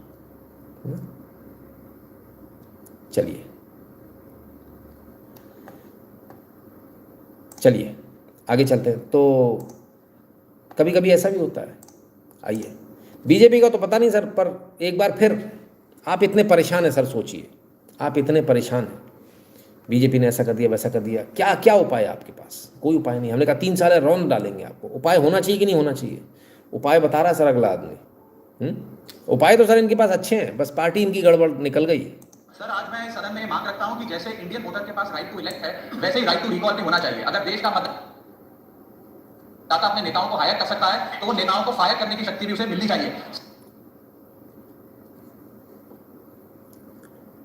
चलिए चलिए आगे चलते हैं। तो कभी कभी ऐसा भी होता है। आइए, बीजेपी का तो पता नहीं सर, पर एक बार फिर आप इतने परेशान हैं सर, सोचिए आप इतने परेशान हैं, बीजेपी ने ऐसा कर दिया वैसा कर दिया, क्या क्या उपाय है आपके पास? कोई उपाय नहीं। हमने कहा 3 साल है, रौंद डालेंगे आपको। उपाय होना चाहिए कि नहीं होना चाहिए? उपाय बता रहा है सर अगला आदमी। उपाय तो सर इनके पास अच्छे हैं, बस पार्टी इनकी गड़बड़ निकल गई। सर, आज मैं सदन में मांग रखता हूं कि जैसे इंडियन वोटर के पास राइट टू इलेक्ट है, वैसे ही राइट टू रिकॉल भी होना चाहिए। अगर देश का मतदाता अपने नेताओं को हायर कर सकता है तो वो नेताओं को फायर करने की शक्ति भी उसे मिलनी चाहिए।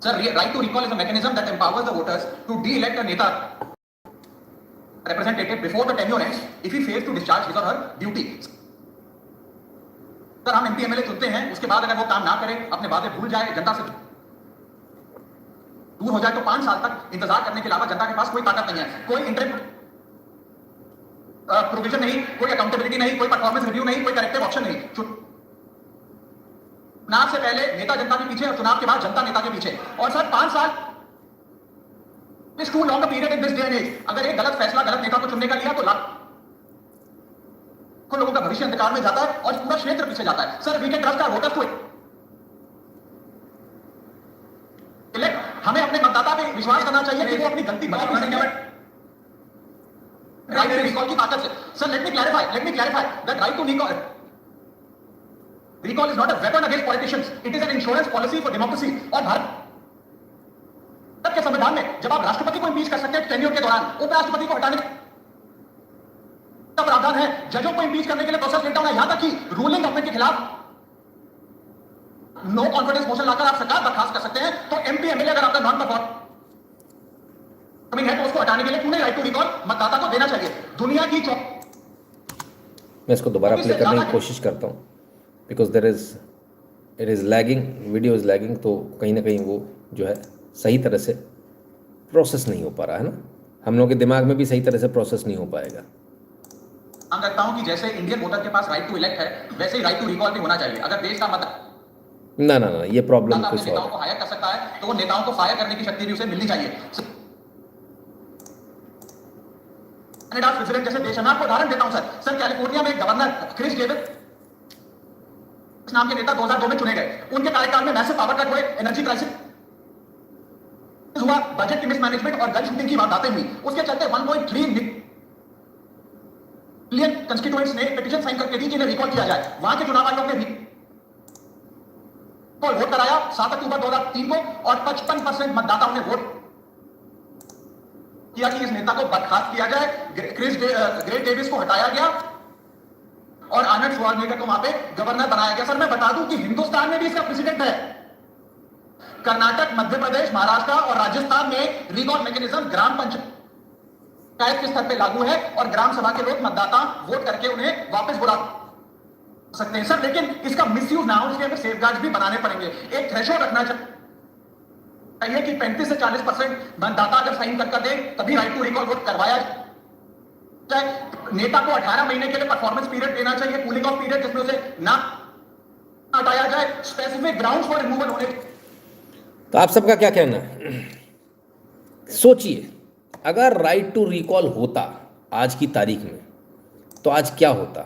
Sir, right to recall is a mechanism that empowers the voters to de-elect a neta representative before the tenure ends if he fails to discharge his or her duty. Sir, हम MP MLA चुनते हैं, उसके बाद अगर वो काम ना करे, अपने वादे भूल जाए, जनता से दूर हो जाए तो 5 साल तक इंतजार करने के अलावा जनता के पास कोई ताकत नहीं है, कोई इंटरेस्ट प्रोविजन नहीं, कोई अकाउंटेबिलिटी नहीं, कोई परफॉर्मेंस रिव्यू नहीं, कोई करेक्टिव ऑप्शन नहीं। चुनाव से पहले नेता जनता के पीछे और चुनाव के बाद जनता नेता के पीछे। और सर 5 साल is too long period in this day and age. अगर एक गलत फैसला गलत नेता को चुनने का लिया तो लाखों लोगों का भविष्य अंधकार में जाता है और पूरा क्षेत्र पीछे जाता है। Sir, we can trust our voters to elect. हमें अपने मतदाता पे विश्वास करना चाहिए कि वो अपनी गलती बता देंगे। राइट टू रिकॉल की ताकत से। Sir, let me clarify that right to recall is not a weapon against politicians, it is an insurance policy for democracy। और भारत के संविधान में जब आप राष्ट्रपति को इम्पीच कर सकते हैं टेन्योर के दौरान, उपराष्ट्रपति को हटाने का प्रावधान है, जजों को इम्पीच करने के लिए प्रोसेस लेता होना, यहां तक कि रूलिंग गवर्नमेंट के खिलाफ नो कॉन्फिडेंस मोशन लाकर आप सरकार बर्खास्त कर सकते हैं। तो एमपी एमएलए अगर आपका नॉन परफॉर्मिंग है तो उसको हटाने के लिए पूरे राइट टू रिकॉल मतदाता को देना चाहिए। दुनिया की मैं इसको दोबारा प्ले करने की कोशिश करता हूँ because it is lagging, video is lagging, तो कहीं ना कहीं वो जो है सही तरह से प्रोसेस नहीं हो पा रहा है ना, हम लोगों के दिमाग में भी सही तरह से प्रोसेस नहीं हो पाएगा। मांग रखता हूं कि जैसे इंडियन वोटर के पास राइट टू इलेक्ट है वैसे ही राइट टू रिकॉल भी होना चाहिए। अगर देश का ना ये प्रॉब्लम कुछ और नेताओं को हायर कर सकता है तो वो नेताओं को फायर करने की शक्ति भी उसे मिलनी चाहिए। स्विट्जरलैंड जैसे देश है, मैं आपको उदाहरण देता हूं सर कैलिफोर्निया में गवर्नर क्रिस डेविड नाम के नेता 2002 में चुने गए। उनके कार्यकाल में मैसिव पावर कट हुए, एनर्जी क्राइसिस हुआ, बजट की मिसमैनेजमेंट और गन शूटिंग की वारदातें हुई। उसके चलते 1.3 मिलियन कंस्टिट्यूएंट्स ने पिटीशन साइन करके दी कि इन्हें रिकॉल किया जाए। वहां के चुनाव आयोग ने वोट कराया 7 अक्टूबर 2003 को और 55% मतदाताओं ने वोट किया कि इस नेता को बर्खास्त किया जाए, ग्रेट डेविस को हटाया गया और आनंद श्वार्ज़नेगर को वहां पे गवर्नर बनाया गया। सर, मैं बता दूं कि हिंदुस्तान में भी इसका प्रेसिडेंट है। कर्नाटक, मध्य प्रदेश, महाराष्ट्र और राजस्थान में रिकॉल मैकेनिज्म ग्राम पंचायत के स्तर पे लागू है और ग्राम सभा के लोग मतदाता वोट करके उन्हें वापस बुला सकते हैं। सर, लेकिन इसका मिसयूज ना हो इसके हमें सेफगार्ड्स भी बनाने पड़ेंगे। एक थ्रेशोल्ड रखना चाहिए कि 35 से 40% मतदाता अगर साइन कर दे तभी राइट टू रिकॉल वोट करवाया जाए। नेता को 18 महीने के लिए परफॉर्मेंस पीरियड देना चाहिए, कूलिंग ऑफ पीरियड, जिसमें उसे ना हटाया जाए, स्पेसिफिक ग्राउंड्स फॉर रिमूवल होने। तो आप सबका क्या कहना है? सोचिए, अगर राइट टू रिकॉल होता आज की तारीख में तो आज क्या होता?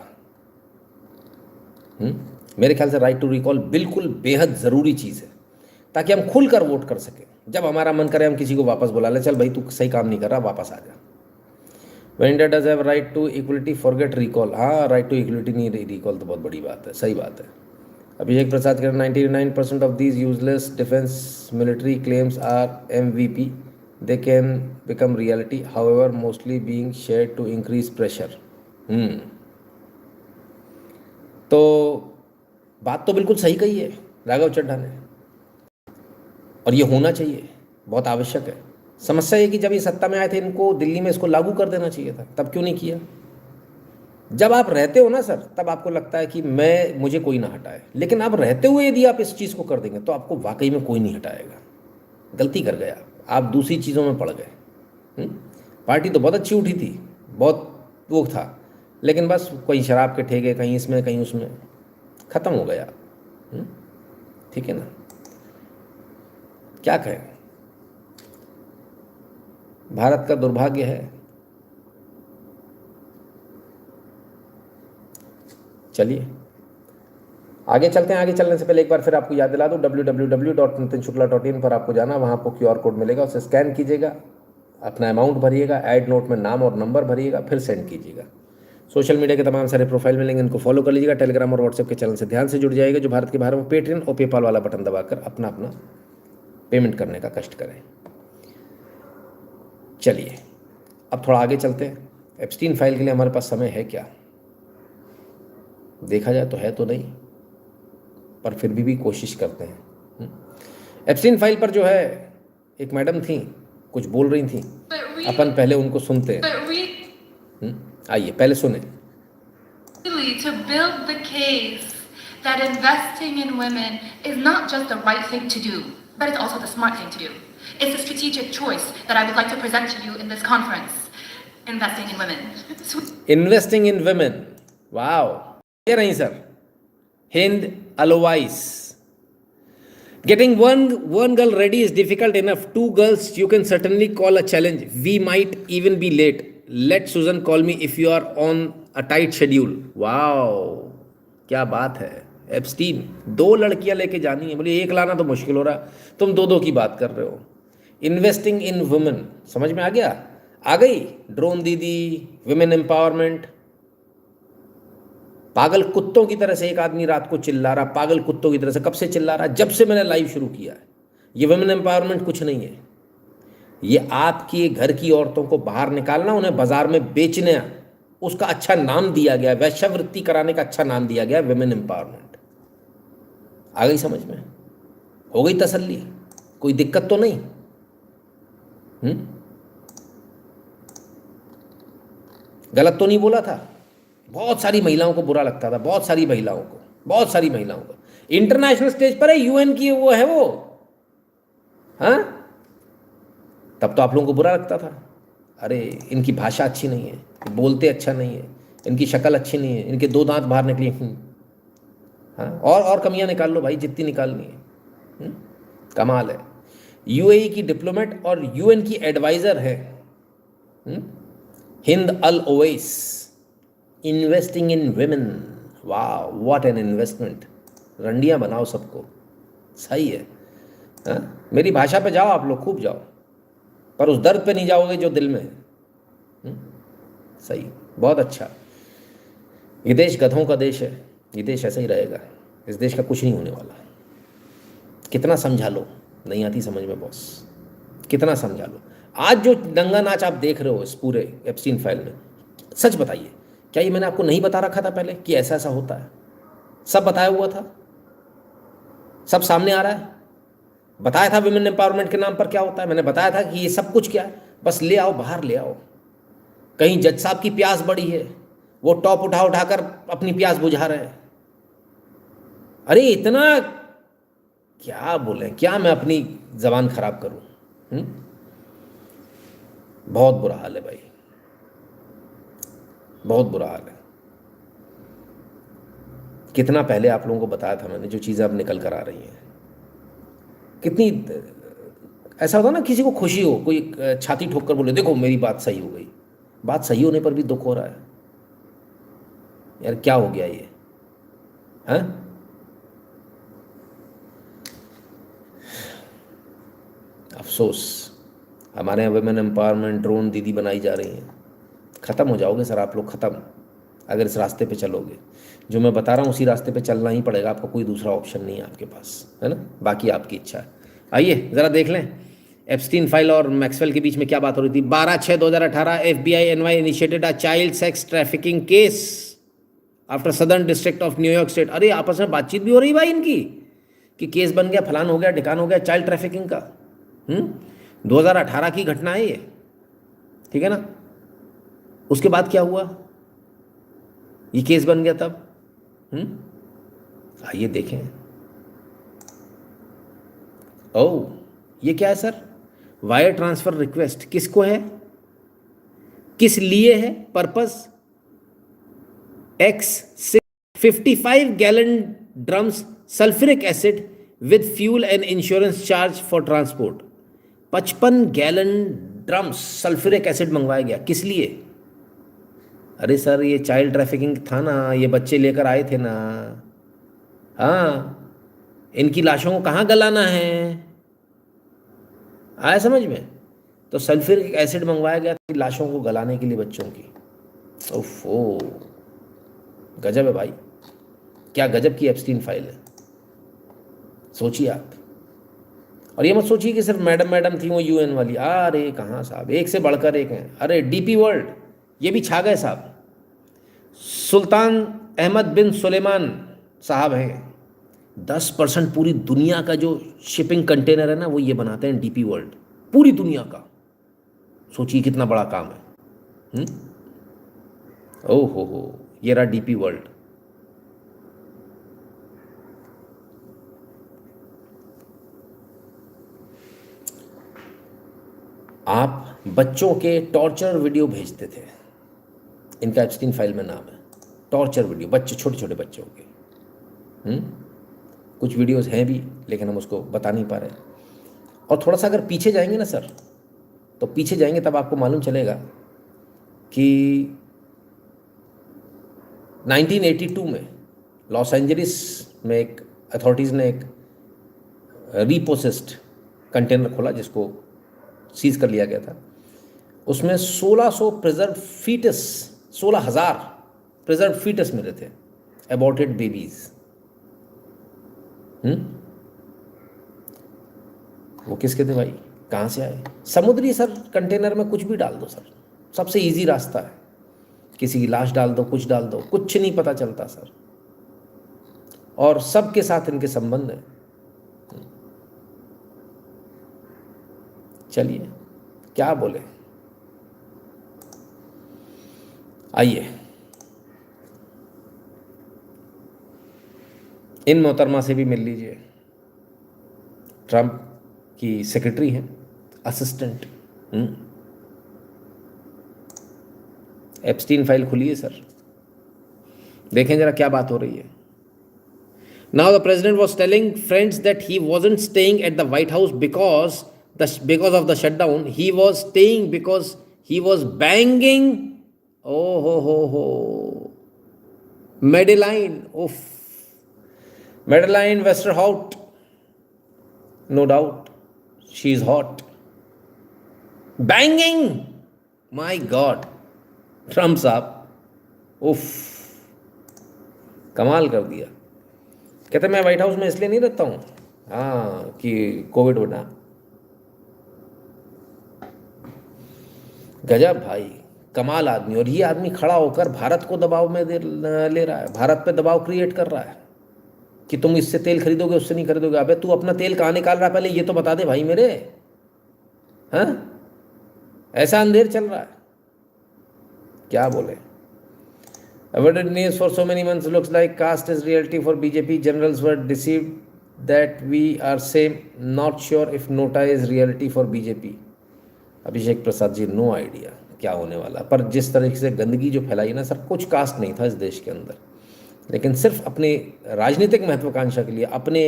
मेरे ख्याल से राइट टू रिकॉल बिल्कुल बेहद ज़रूरी चीज़ है ताकि हम खुलकर वोट कर सकें। जब हमारा मन करे हम किसी को वापस बुला लें, चल भाई तू सही काम नहीं कर रहा, वापस आ जा। When India does have right to equality, forget recall। हाँ, राइट टू इक्वलिटी नहीं, रिकॉल तो बहुत बड़ी बात है, सही बात है। अभिषेक प्रसाद कह 99% of these useless defence military claims are MVP। They can become reality, however mostly being shared to increase pressure. तो बात तो बिल्कुल सही कही है राघव चड्ढा ने, और ये होना चाहिए, बहुत आवश्यक है। समस्या ये कि जब ये सत्ता में आए थे इनको दिल्ली में इसको लागू कर देना चाहिए था, तब क्यों नहीं किया? जब आप रहते हो ना सर, तब आपको लगता है कि मुझे कोई ना हटाए, लेकिन अब रहते हुए यदि आप इस चीज़ को कर देंगे तो आपको वाकई में कोई नहीं हटाएगा। गलती कर गए आप दूसरी चीज़ों में पड़ गए। पार्टी तो बहुत अच्छी उठी थी, बहुत वो था, लेकिन बस कोई शराब के ठेके, कहीं इसमें कहीं उसमें, ख़त्म हो गया। ठीक है ना, क्या कहें, भारत का दुर्भाग्य है। चलिए आगे चलते हैं। आगे चलने से पहले एक बार फिर आपको याद दिला दूं, www.nitinshukla.in पर आपको जाना, वहाँ आपको QR कोड मिलेगा, उसे स्कैन कीजिएगा, अपना अमाउंट भरिएगा, ऐड नोट में नाम और नंबर भरिएगा, फिर सेंड कीजिएगा। सोशल मीडिया के तमाम सारे प्रोफाइल मिलेंगे, इनको फॉलो कर लीजिएगा। टेलीग्राम और व्हाट्सएप के चैनल से ध्यान से जुड़ जाइएगा। जो भारत के बाहर वो पेट्रियन और पेपाल वाला बटन दबाकर अपना पेमेंट करने का कष्ट करें। चलिए अब थोड़ा आगे चलते हैं। एप्स्टीन फाइल के लिए हमारे पास समय है क्या? देखा जाए तो है तो नहीं, पर फिर भी कोशिश करते हैं। एप्स्टीन फाइल पर जो है एक मैडम थी, कुछ बोल रही थी, अपन पहले उनको सुनते हैं। आइए पहले सुने। To build the case that investing in women is not just the right thing to do, but it's also the smart thing to do. It's a strategic choice that I would like to present to you in this conference. Investing in women. Investing in women. Wow. ये रही sir, Hind Alois. Getting one girl ready is difficult enough. 2 girls you can certainly call a challenge. We might even be late. Let Susan call me if you are on a tight schedule. Wow, क्या बात है। Epstein 2 लड़कियां लेके जानी है, बोले 1 लाना तो मुश्किल हो रहा, तुम 2 की बात कर रहे हो। इन्वेस्टिंग इन वुमेन, समझ में आ गया? आ गई ड्रोन दीदी, विमेन एम्पावरमेंट। पागल कुत्तों की तरह से एक आदमी रात को चिल्ला रहा, पागल कुत्तों की तरह से। कब से चिल्ला रहा? जब से मैंने लाइव शुरू किया है। ये वुमेन एम्पावरमेंट कुछ नहीं है, ये आपकी घर की औरतों को बाहर निकालना, उन्हें बाजार में बेचना, उसका अच्छा नाम दिया गया, वैश्यावृत्ति कराने का अच्छा नाम दिया गया विमेन एम्पावरमेंट। आ गई समझ में? हो गई तसल्ली? कोई दिक्कत तो नहीं? गलत तो नहीं बोला था? बहुत सारी महिलाओं को बुरा लगता था, बहुत सारी महिलाओं को। इंटरनेशनल स्टेज पर है, यूएन की वो है वो, हाँ, तब तो आप लोगों को बुरा लगता था। अरे इनकी भाषा अच्छी नहीं है, बोलते अच्छा नहीं है, इनकी शक्ल अच्छी नहीं है, इनके 2 दांत बाहर निकली, हाँ, और कमियां निकाल लो भाई, जितनी निकालनी है। कमाल है। यूएई की डिप्लोमेट और यूएन की एडवाइजर है हिंद अल ओवैस। इन्वेस्टिंग इन विमेन, वाह व्हाट एन इन्वेस्टमेंट। रंडियां बनाओ सबको, सही है, हाँ? मेरी भाषा पे जाओ आप लोग, खूब जाओ, पर उस दर्द पे नहीं जाओगे जो दिल में है। सही, बहुत अच्छा। ये देश गधों का देश है, ये देश ऐसा ही रहेगा, इस देश का कुछ नहीं होने वाला। कितना समझा लो, नहीं आती समझ में बॉस, कितना समझा लो। आज जो दंगा नाच आप देख रहे हो इस पूरे एप्स्टीन फाइल में, सच बताइए, क्या ये मैंने आपको नहीं बता रखा था पहले कि ऐसा ऐसा होता है? सब बताया हुआ था, सब सामने आ रहा है। बताया था विमेन एम्पावरमेंट के नाम पर क्या होता है, मैंने बताया था कि ये सब कुछ क्या है, बस ले आओ, बाहर ले आओ। कहीं जज साहब की प्यास बढ़ी है, वो टॉप उठाकर अपनी प्यास बुझा रहे हैं। अरे इतना क्या बोले, क्या मैं अपनी जबान खराब करूं? बहुत बुरा हाल है भाई, बहुत बुरा हाल है। कितना पहले आप लोगों को बताया था मैंने, जो चीज़ें अब निकल कर आ रही हैं। कितनी ऐसा होता ना, किसी को खुशी हो, कोई छाती ठोक कर बोले देखो मेरी बात सही हो गई। बात सही होने पर भी दुख हो रहा है यार, क्या हो गया ये, हैं? अफसोस, हमारे यहाँ वुमेन एम्पावरमेंट ड्रोन दीदी बनाई जा रही हैं। ख़त्म हो जाओगे सर आप लोग, ख़त्म, अगर इस रास्ते पे चलोगे। जो मैं बता रहा हूँ उसी रास्ते पे चलना ही पड़ेगा आपको, कोई दूसरा ऑप्शन नहीं है आपके पास, है ना? बाकी आपकी इच्छा है। आइए ज़रा देख लें एप्स्टीन फाइल और मैक्सवेल के बीच में क्या बात हो रही थी। 12/6/2018 FBI NY initiated a child sex trafficking case after southern district of New York state. अरे आपस में बातचीत भी हो रही भाई इनकी कि केस बन गया, फलान हो गया, ढिकान हो गया चाइल्ड ट्रैफिकिंग का। 2018 की घटना है ये, ठीक है ना? उसके बाद क्या हुआ, ये केस बन गया तब। आइए देखें। ओह ये क्या है सर, वायर ट्रांसफर रिक्वेस्ट किसको है, किस लिए है, purpose X 55 gallon drums sulphuric acid with fuel and insurance charge for transport. 55 gallon drums sulphuric acid मंगवाया गया, किस लिए? अरे सर ये चाइल्ड ट्रैफिकिंग था ना, ये बच्चे लेकर आए थे ना, हाँ, इनकी लाशों को कहाँ गलाना है, आया समझ में? तो सल्फ्यूरिक एसिड मंगवाया गया था लाशों को गलाने के लिए बच्चों की। ओफो, गजब है भाई, क्या गजब की एप्स्टीन फाइल है, सोचिए आप। और ये मत सोचिए कि सिर्फ मैडम थी वो यूएन वाली, अरे कहाँ साहब, एक से बढ़कर एक हैं। अरे डीपी वर्ल्ड ये भी छा गए साहब। सुल्तान अहमद बिन सुलेमान साहब हैं, 10% पूरी दुनिया का जो शिपिंग कंटेनर है ना वो ये बनाते हैं, डीपी वर्ल्ड, पूरी दुनिया का। सोचिए कितना बड़ा काम है। ओ हो, ये रहा डीपी वर्ल्ड। आप बच्चों के टॉर्चर वीडियो भेजते थे, इनका एप्स्टीन फाइल में नाम है, टॉर्चर वीडियो, बच्चे, छोटे छोटे बच्चों के। कुछ वीडियोस हैं भी, लेकिन हम उसको बता नहीं पा रहे। और थोड़ा सा अगर पीछे जाएंगे ना सर, तो पीछे जाएंगे तब आपको मालूम चलेगा कि 1982 में लॉस एंजलिस में एक अथॉरिटीज़ ने एक रीपोसेस्ड कंटेनर खोला जिसको सीज कर लिया गया था। उसमें 1600 प्रिजर्व फीटस, 16,000 प्रिजर्व फीटस मिले थे, एबॉर्टेड बेबीज। वो किसके थे भाई, कहाँ से आए? समुद्री सर कंटेनर में कुछ भी डाल दो सर, सबसे इजी रास्ता है, किसी की लाश डाल दो, कुछ डाल दो, कुछ नहीं पता चलता सर। और सबके साथ इनके संबंध है। चलिए क्या बोले, आइए इन मोहतरमा से भी मिल लीजिए। ट्रंप की सेक्रेटरी हैं, असिस्टेंट। एप्स्टीन फाइल खुली है सर, देखें जरा क्या बात हो रही है। Now the president was telling friends that he wasn't staying at the White House because of the shutdown. He was staying because he was banging. Oh ho. Madeleine, oof. Madeleine Westerhout. No doubt, she is hot. Banging. My God, Trump साहब, उफ, कमाल कर दिया। कहते मैं white house में इसलिए नहीं रहता हूँ कि कोविड बना। गजब भाई, कमाल आदमी। और ये आदमी खड़ा होकर भारत को दबाव में ले रहा है, भारत पे दबाव क्रिएट कर रहा है कि तुम इससे तेल खरीदोगे, उससे नहीं खरीदोगे। अबे तू अपना तेल कहाँ निकाल रहा है, पहले ये तो बता दे भाई मेरे। हाँ, ऐसा अंधेर चल रहा है, क्या बोले। Avoided news for so many months. Looks like caste is reality for BJP. Generals were deceived that we are same. Not sure if nota is reality for BJP. Abhishek Prasad ji, no idea क्या होने वाला। पर जिस तरीके से गंदगी जो फैलाई ना सर, कुछ कास्ट नहीं था इस देश के अंदर, लेकिन सिर्फ अपने राजनीतिक महत्वाकांक्षा के लिए, अपने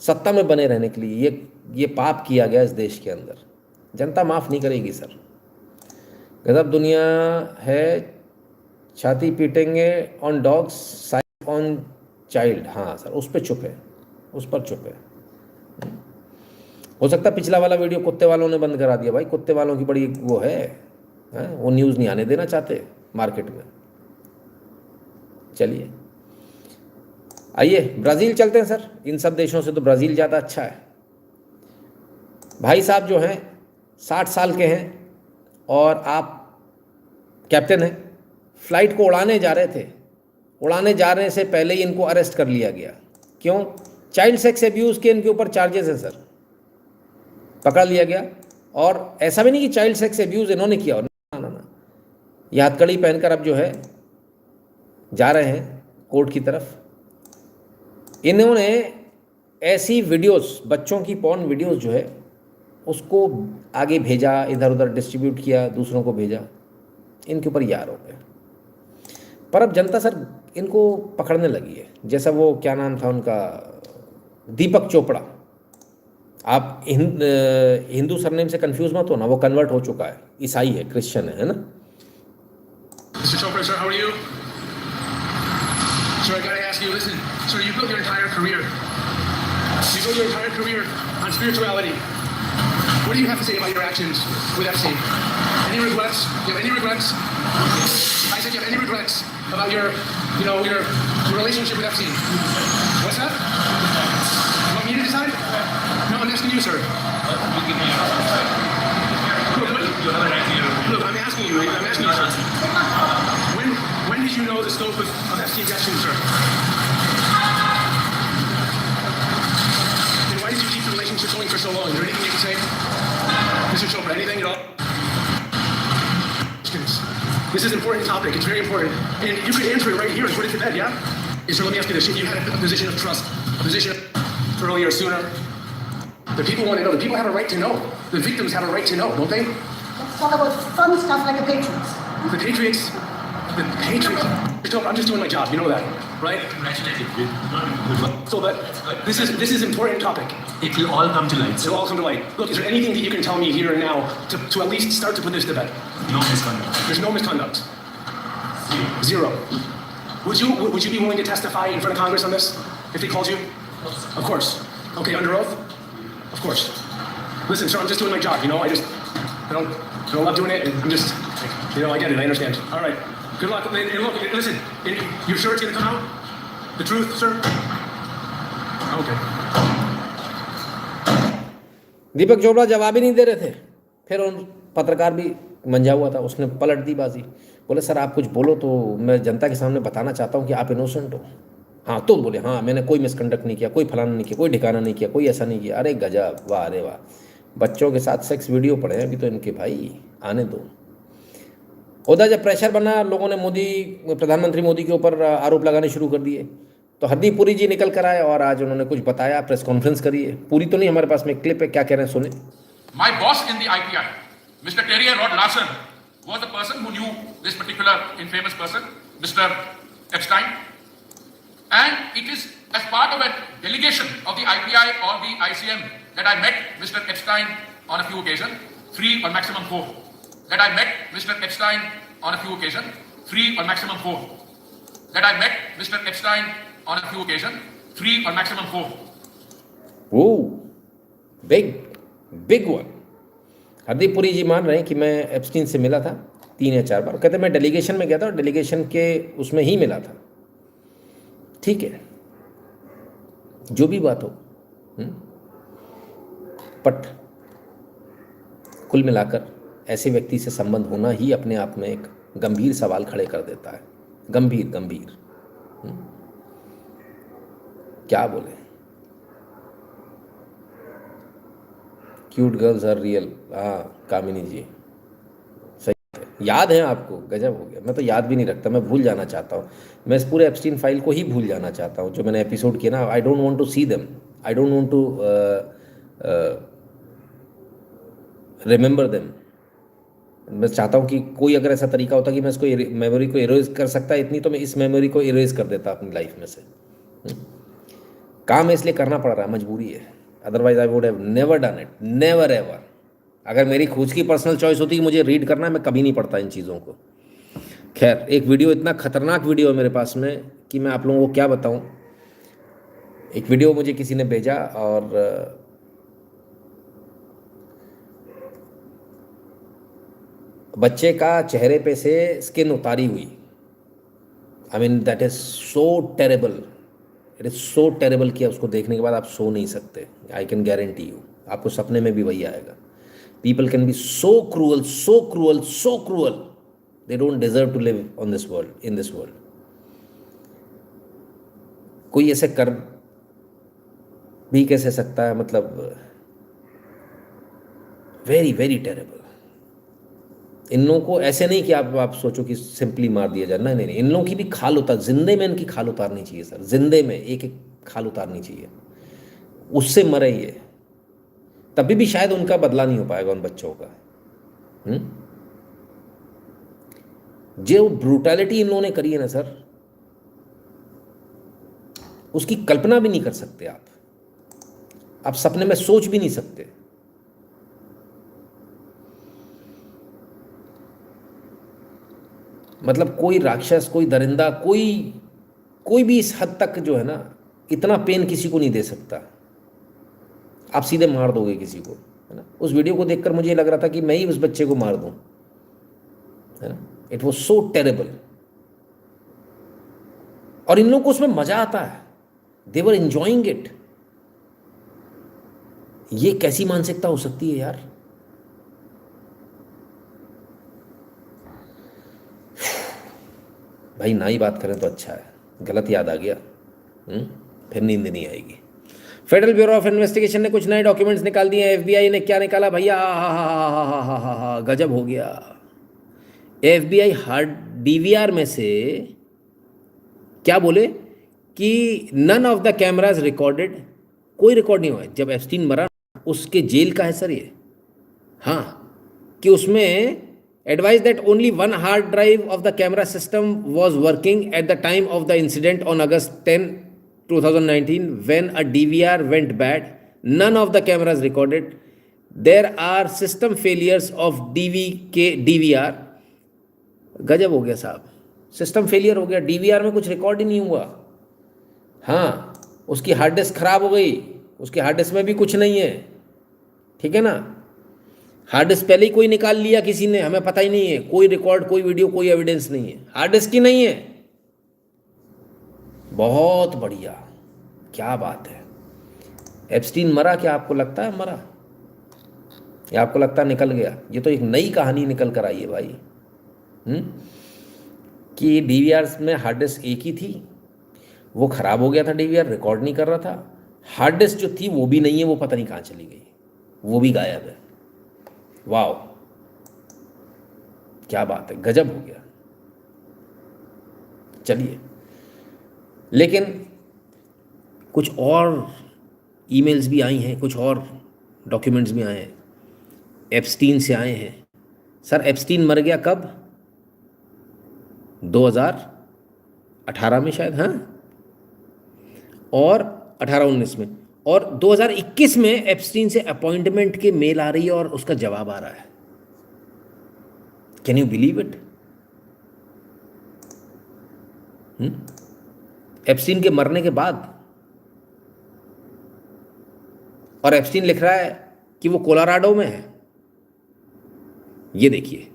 सत्ता में बने रहने के लिए ये पाप किया गया इस देश के अंदर। जनता माफ़ नहीं करेगी सर। गजब दुनिया है, छाती पीटेंगे on dogs, side on child. हाँ सर, उस पर चुप है, उस पर चुप है। हो सकता है पिछला वाला वीडियो कुत्ते वालों ने बंद करा दिया भाई, कुत्ते वालों की बड़ी वो है, वो न्यूज़ नहीं आने देना चाहते मार्केट में। चलिए आइए ब्राज़ील चलते हैं सर। इन सब देशों से तो ब्राज़ील ज़्यादा अच्छा है। भाई साहब जो हैं 60 साल के हैं और आप कैप्टन हैं, फ्लाइट को उड़ाने जा रहे थे। उड़ाने जाने से पहले ही इनको अरेस्ट कर लिया गया। क्यों? चाइल्ड सेक्स एब्यूज़ के इनके ऊपर चार्जेस हैं सर। पकड़ लिया गया। और ऐसा भी नहीं कि चाइल्ड सेक्स एब्यूज़ इन्होंने किया, ना, ये हथकड़ी पहनकर अब जो है जा रहे हैं कोर्ट की तरफ। इन्होंने ऐसी वीडियोस, बच्चों की पॉर्न वीडियोस जो है उसको आगे भेजा, इधर उधर डिस्ट्रीब्यूट किया, दूसरों को भेजा। इनके ऊपर यार हो गए। पर अब जनता सर इनको पकड़ने लगी है। जैसा वो क्या नाम था उनका, दीपक चोपड़ा। आप हिंदू सरनेम से कंफ्यूज मत हो ना, वो कन्वर्ट हो चुका है, ईसाई है, क्रिश्चियन है ना। Mr. Chopra, sir, how are you? Sir, I gotta ask you, listen, sir, you built your entire career. You built your entire career on spirituality. What do you have to say about your actions with Epstein? Any regrets? Do you have any regrets? I said, do you have any regrets about your relationship with Epstein? What's that? You want me to decide? No, I'm asking you, sir. Look, I'm asking you, sir. When did you know the story? result of FC injections, sir? Then why did you keep the relationship going for so long? Is there anything you can say? Mr. Chopra, anything at all? This is an important topic. It's very important. And you could answer it right here and put it to bed, yeah? So let me ask you this. You had a position of trust, a position earlier, sooner. The people want to know. The people have a right to know. The victims have a right to know, don't they? Let's talk about fun stuff like the Patriots. The Patriots. Mr. Chopra, I'm just doing my job. You know that, right? Congratulate you. Good work. So that this is an important topic. It will all come to light. It'll all come to light. Look, is there anything that you can tell me here and now to at least start to put this to bed? No misconduct. There's no misconduct. Zero. Would you be willing to testify in front of Congress on this if they called you? Of course. Okay, under oath? Of course. Listen, sir, I'm just doing my job, you know? I don't love doing it. I'm just, I get it, I understand. All right. Good luck. And look, listen, you're sure it's going to come out? The truth, sir? Okay. दीपक चोपड़ा जवाब ही नहीं दे रहे थे। फिर उन पत्रकार भी मंझा हुआ था, उसने पलट दी बाजी। बोले सर आप कुछ बोलो तो मैं जनता के सामने बताना चाहता हूँ कि आप इनोसेंट हो। हाँ तो बोले हाँ मैंने कोई मिसकंडक्ट नहीं किया, कोई फलाना नहीं किया, कोई ठिकाना नहीं किया, कोई ऐसा नहीं किया। अरे गजब, वाह अरे वाह। बच्चों के साथ सेक्स वीडियो पड़े हैं अभी तो इनके, भाई आने दो। उधर जब प्रेशर बना, लोगों ने प्रधानमंत्री मोदी के ऊपर आरोप लगाने शुरू कर दिए, तो हरदीप पुरी जी निकल कर आए और आज उन्होंने कुछ बताया, प्रेस कॉन्फ्रेंस करी है। पूरी तो नहीं, हमारे पास में क्लिप है, क्या कह रहे हैं सुने। My boss in the IPI, Mr. Terry Rod Larson, was the person who knew this particular infamous person, Mr. Epstein. And it is as part of a delegation of the IPI or the ICM that I met Mr. Epstein on a few occasions, 3 or maximum 4. That I met Mr. Epstein on a few occasions, 3 or maximum 4. That I met Mr. Epstein on a few occasions, 3 or maximum 4. Oh, big one. Hardeep Puri ji मान रहे हैं कि मैं Epstein से मिला था 3 या 4 बार। कहते मैं डेलीगेशन में गया था और डेलीगेशन के उसमें ही मिला था। ठीक है, जो भी बात हो, बट कुल मिलाकर ऐसे व्यक्ति से संबंध होना ही अपने आप में एक गंभीर सवाल खड़े कर देता है। गंभीर। क्या बोले, क्यूट गर्ल्स आर रियल। हाँ कामिनी जी सही है, याद है आपको, गजब हो गया। मैं तो याद भी नहीं रखता, मैं भूल जाना चाहता हूँ। मैं इस पूरे एप्स्टीन फाइल को ही भूल जाना चाहता हूँ जो मैंने एपिसोड किया ना। I don't want to see them, I don't want to remember them. मैं चाहता हूँ कि कोई अगर ऐसा तरीका होता कि मैं इसको मेमोरी को इरेज कर सकता इतनी, तो मैं इस मेमोरी को इरेज कर देता अपनी लाइफ में से। काम इसलिए करना पड़ रहा है, मजबूरी है। Otherwise I would have never done it, never ever. अगर मेरी खुद की पर्सनल चॉइस होती कि मुझे रीड करना है, मैं कभी नहीं पढ़ता इन चीज़ों को। खैर, एक वीडियो, इतना खतरनाक वीडियो है मेरे पास में कि मैं आप लोगों को क्या बताऊं। एक वीडियो मुझे किसी ने भेजा और बच्चे का चेहरे पे से स्किन उतारी हुई। I mean that is so terrible, it is so terrible कि उसको देखने के बाद आप सो नहीं सकते। आई कैन गारंटी यू, आपको सपने में भी वही आएगा। People can be so cruel, so cruel, so cruel, they don't deserve to live on this world, in this world. कोई ऐसे कर भी कैसे सकता है, मतलब वेरी वेरी टेरेबल। इन लोगों को ऐसे नहीं कि आप सोचो कि सिंपली मार दिया जाए, नहीं, इन लोगों की भी खाल उतार, जिंदे में इनकी खाल उतारनी चाहिए सर, जिंदे में एक एक खाल उतारनी चाहिए, उससे मरे ये। तभी भी शायद उनका बदला नहीं हो पाएगा उन बच्चों का। जो ब्रूटैलिटी इन लोगों ने करी है ना सर, उसकी कल्पना भी नहीं कर सकते आप सपने में सोच भी नहीं सकते। मतलब कोई राक्षस, कोई दरिंदा, कोई भी इस हद तक जो है ना, इतना पेन किसी को नहीं दे सकता। आप सीधे मार दोगे किसी को, है ना। उस वीडियो को देखकर मुझे लग रहा था कि मैं ही उस बच्चे को मार दूं, है ना। It was so terrible. और इन लोगों को उसमें मजा आता है, दे वर एंजॉइंग इट। ये कैसी मानसिकता हो सकती है यार। भाई ना ही बात करें तो अच्छा है, गलत याद आ गया। फिर नींद नहीं आएगी। फेडरल ब्यूरो ऑफ इन्वेस्टिगेशन ने कुछ नए डॉक्यूमेंट्स निकाल दिए। एफबीआई ने क्या निकाला भैया, हा गजब हो गया। एफबीआई हार्ड डीवीआर में से क्या बोले कि none of the cameras recorded, कोई रिकॉर्ड नहीं हुआ है। जब एप्स्टीन मरा उसके जेल का है सर ये, हाँ, कि उसमें advised that only one hard drive of the camera system was working at the time of the incident on August 10, 2019 when a DVR went bad. None of the cameras recorded. There are system failures of DVR. गजब हो गया साहब, system failure हो गया, DVR में कुछ record ही नहीं हुआ। हाँ, उसकी हार्ड डिस्क खराब हो गई, उसकी हार्ड डिस्क में भी कुछ नहीं है, ठीक है ना। हार्ड डिस्क पहले ही कोई निकाल लिया किसी ने, हमें पता ही नहीं है, कोई रिकॉर्ड, कोई वीडियो, कोई एविडेंस नहीं है, हार्ड डिस्क ही नहीं है। बहुत बढ़िया, क्या बात है। एप्स्टीन मरा, क्या आपको लगता है मरा, या आपको लगता है निकल गया? ये तो एक नई कहानी निकल कर आई है भाई। कि डीवीआर में हार्ड डिस्क एक ही थी, वो खराब हो गया था, डीवीआर रिकॉर्ड नहीं कर रहा था। हार्ड डिस्क जो थी वो भी नहीं है, वो पता नहीं कहाँ चली गई, वो भी गायब है। वाह, क्या बात है, गजब हो गया। चलिए, लेकिन कुछ और ईमेल्स भी आई हैं, कुछ और डॉक्यूमेंट्स भी आए हैं, एप्स्टीन से आए हैं। सर एप्स्टीन मर गया कब? 2018 में शायद, हाँ, और 18-19 में, और 2021 में एप्स्टीन से अपॉइंटमेंट के मेल आ रही है और उसका जवाब आ रहा है। Can you believe it? Epstein के मरने के बाद, और एप्स्टीन लिख रहा है कि वो कोलोराडो में है। ये देखिए,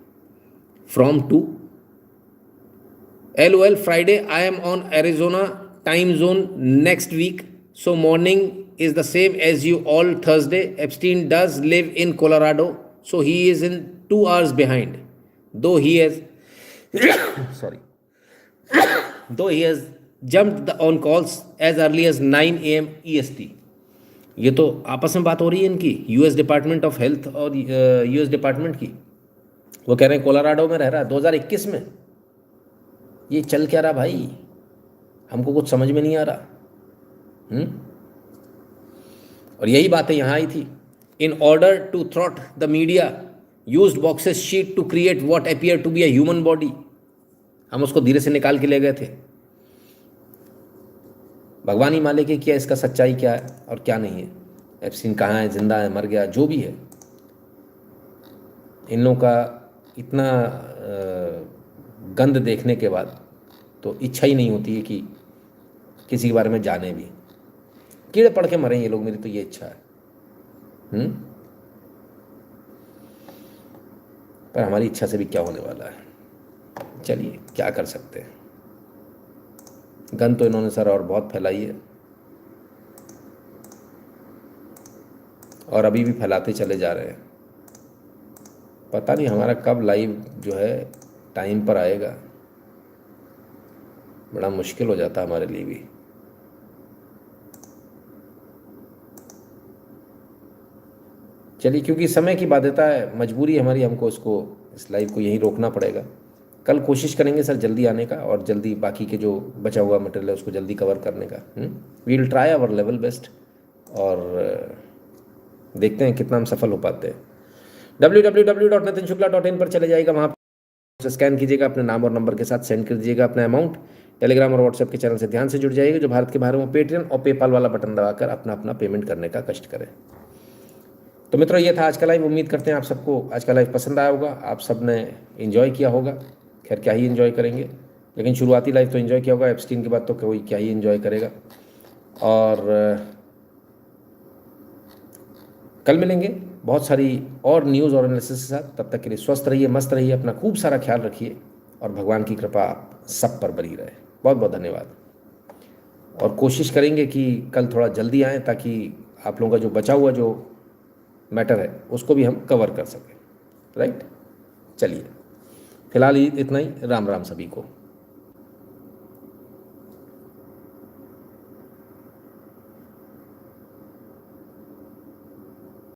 from to LOL Friday, I am on Arizona time zone next week, so morning is the same as you all Thursday. Epstein does live in Colorado, so he is in 2 hours behind, though he has though he has jumped on calls as early as 9 AM EST. ये तो आपस में बात हो रही है इनकी, US department of health और US डिपार्टमेंट की। वो कह रहे हैं कोलोराडो में रह रहा है 2021 में। ये चल क्या रहा भाई, हमको कुछ समझ में नहीं आ रहा। और यही बातें यहाँ आई थी। In order to thwart the media used boxes sheet to create what appear to be a human body. हम उसको धीरे से निकाल के ले गए थे। भगवान ही मालिक है क्या इसका सच्चाई क्या है और क्या नहीं है। एप्स्टीन कहाँ है, जिंदा है, मर गया, जो भी है। इन लोगों का इतना गंद देखने के बाद तो इच्छा ही नहीं होती है कि किसी के बारे में जाने भी। कीड़े पड़ के मरें ये लोग, मेरी तो ये इच्छा है। पर हमारी इच्छा से भी क्या होने वाला है। चलिए, क्या कर सकते हैं। गंद तो इन्होंने सर और बहुत फैलाई है, और अभी भी फैलाते चले जा रहे हैं। पता नहीं हमारा कब लाइव जो है टाइम पर आएगा, बड़ा मुश्किल हो जाता है हमारे लिए भी। चलिए, क्योंकि समय की बाध्यता है, मजबूरी हमारी, हमको इस लाइव को यहीं रोकना पड़ेगा। कल कोशिश करेंगे सर जल्दी आने का, और जल्दी बाकी के जो बचा हुआ मटेरियल है उसको जल्दी कवर करने का। We will try our level best, और देखते हैं कितना हम सफल हो पाते हैं। www.nitinshukla.in पर चले जाएगा, वहाँ पर स्कैन कीजिएगा, अपने नाम और नंबर के साथ सेंड कर दीजिएगा अपना अमाउंट। टेलीग्राम और व्हाट्सएप के चैनल से ध्यान से जुड़ जाइएगा। जो भारत के बाहर वो पेटीएम और पेपाल वाला बटन दबाकर अपना पेमेंट करने का कष्ट करें। तो मित्रों, ये था आज का लाइव। उम्मीद करते हैं आप सबको आज का लाइव पसंद आया होगा, आप सब ने एंजॉय किया होगा। खैर क्या ही एंजॉय करेंगे, लेकिन शुरुआती लाइव तो एंजॉय किया होगा। एप्स्टीन के बाद तो कोई क्या ही एंजॉय करेगा। और कल मिलेंगे बहुत सारी और न्यूज़ और एनालिसिस के साथ। तब तक के लिए स्वस्थ रहिए, मस्त रहिए, अपना खूब सारा ख्याल रखिए, और भगवान की कृपा आप सब पर बनी रहे। बहुत बहुत धन्यवाद। और कोशिश करेंगे कि कल थोड़ा जल्दी आएँ, ताकि आप लोगों का जो बचा हुआ जो मैटर है उसको भी हम कवर कर सकें। राइट, चलिए फिलहाल इतना ही। राम राम सभी को।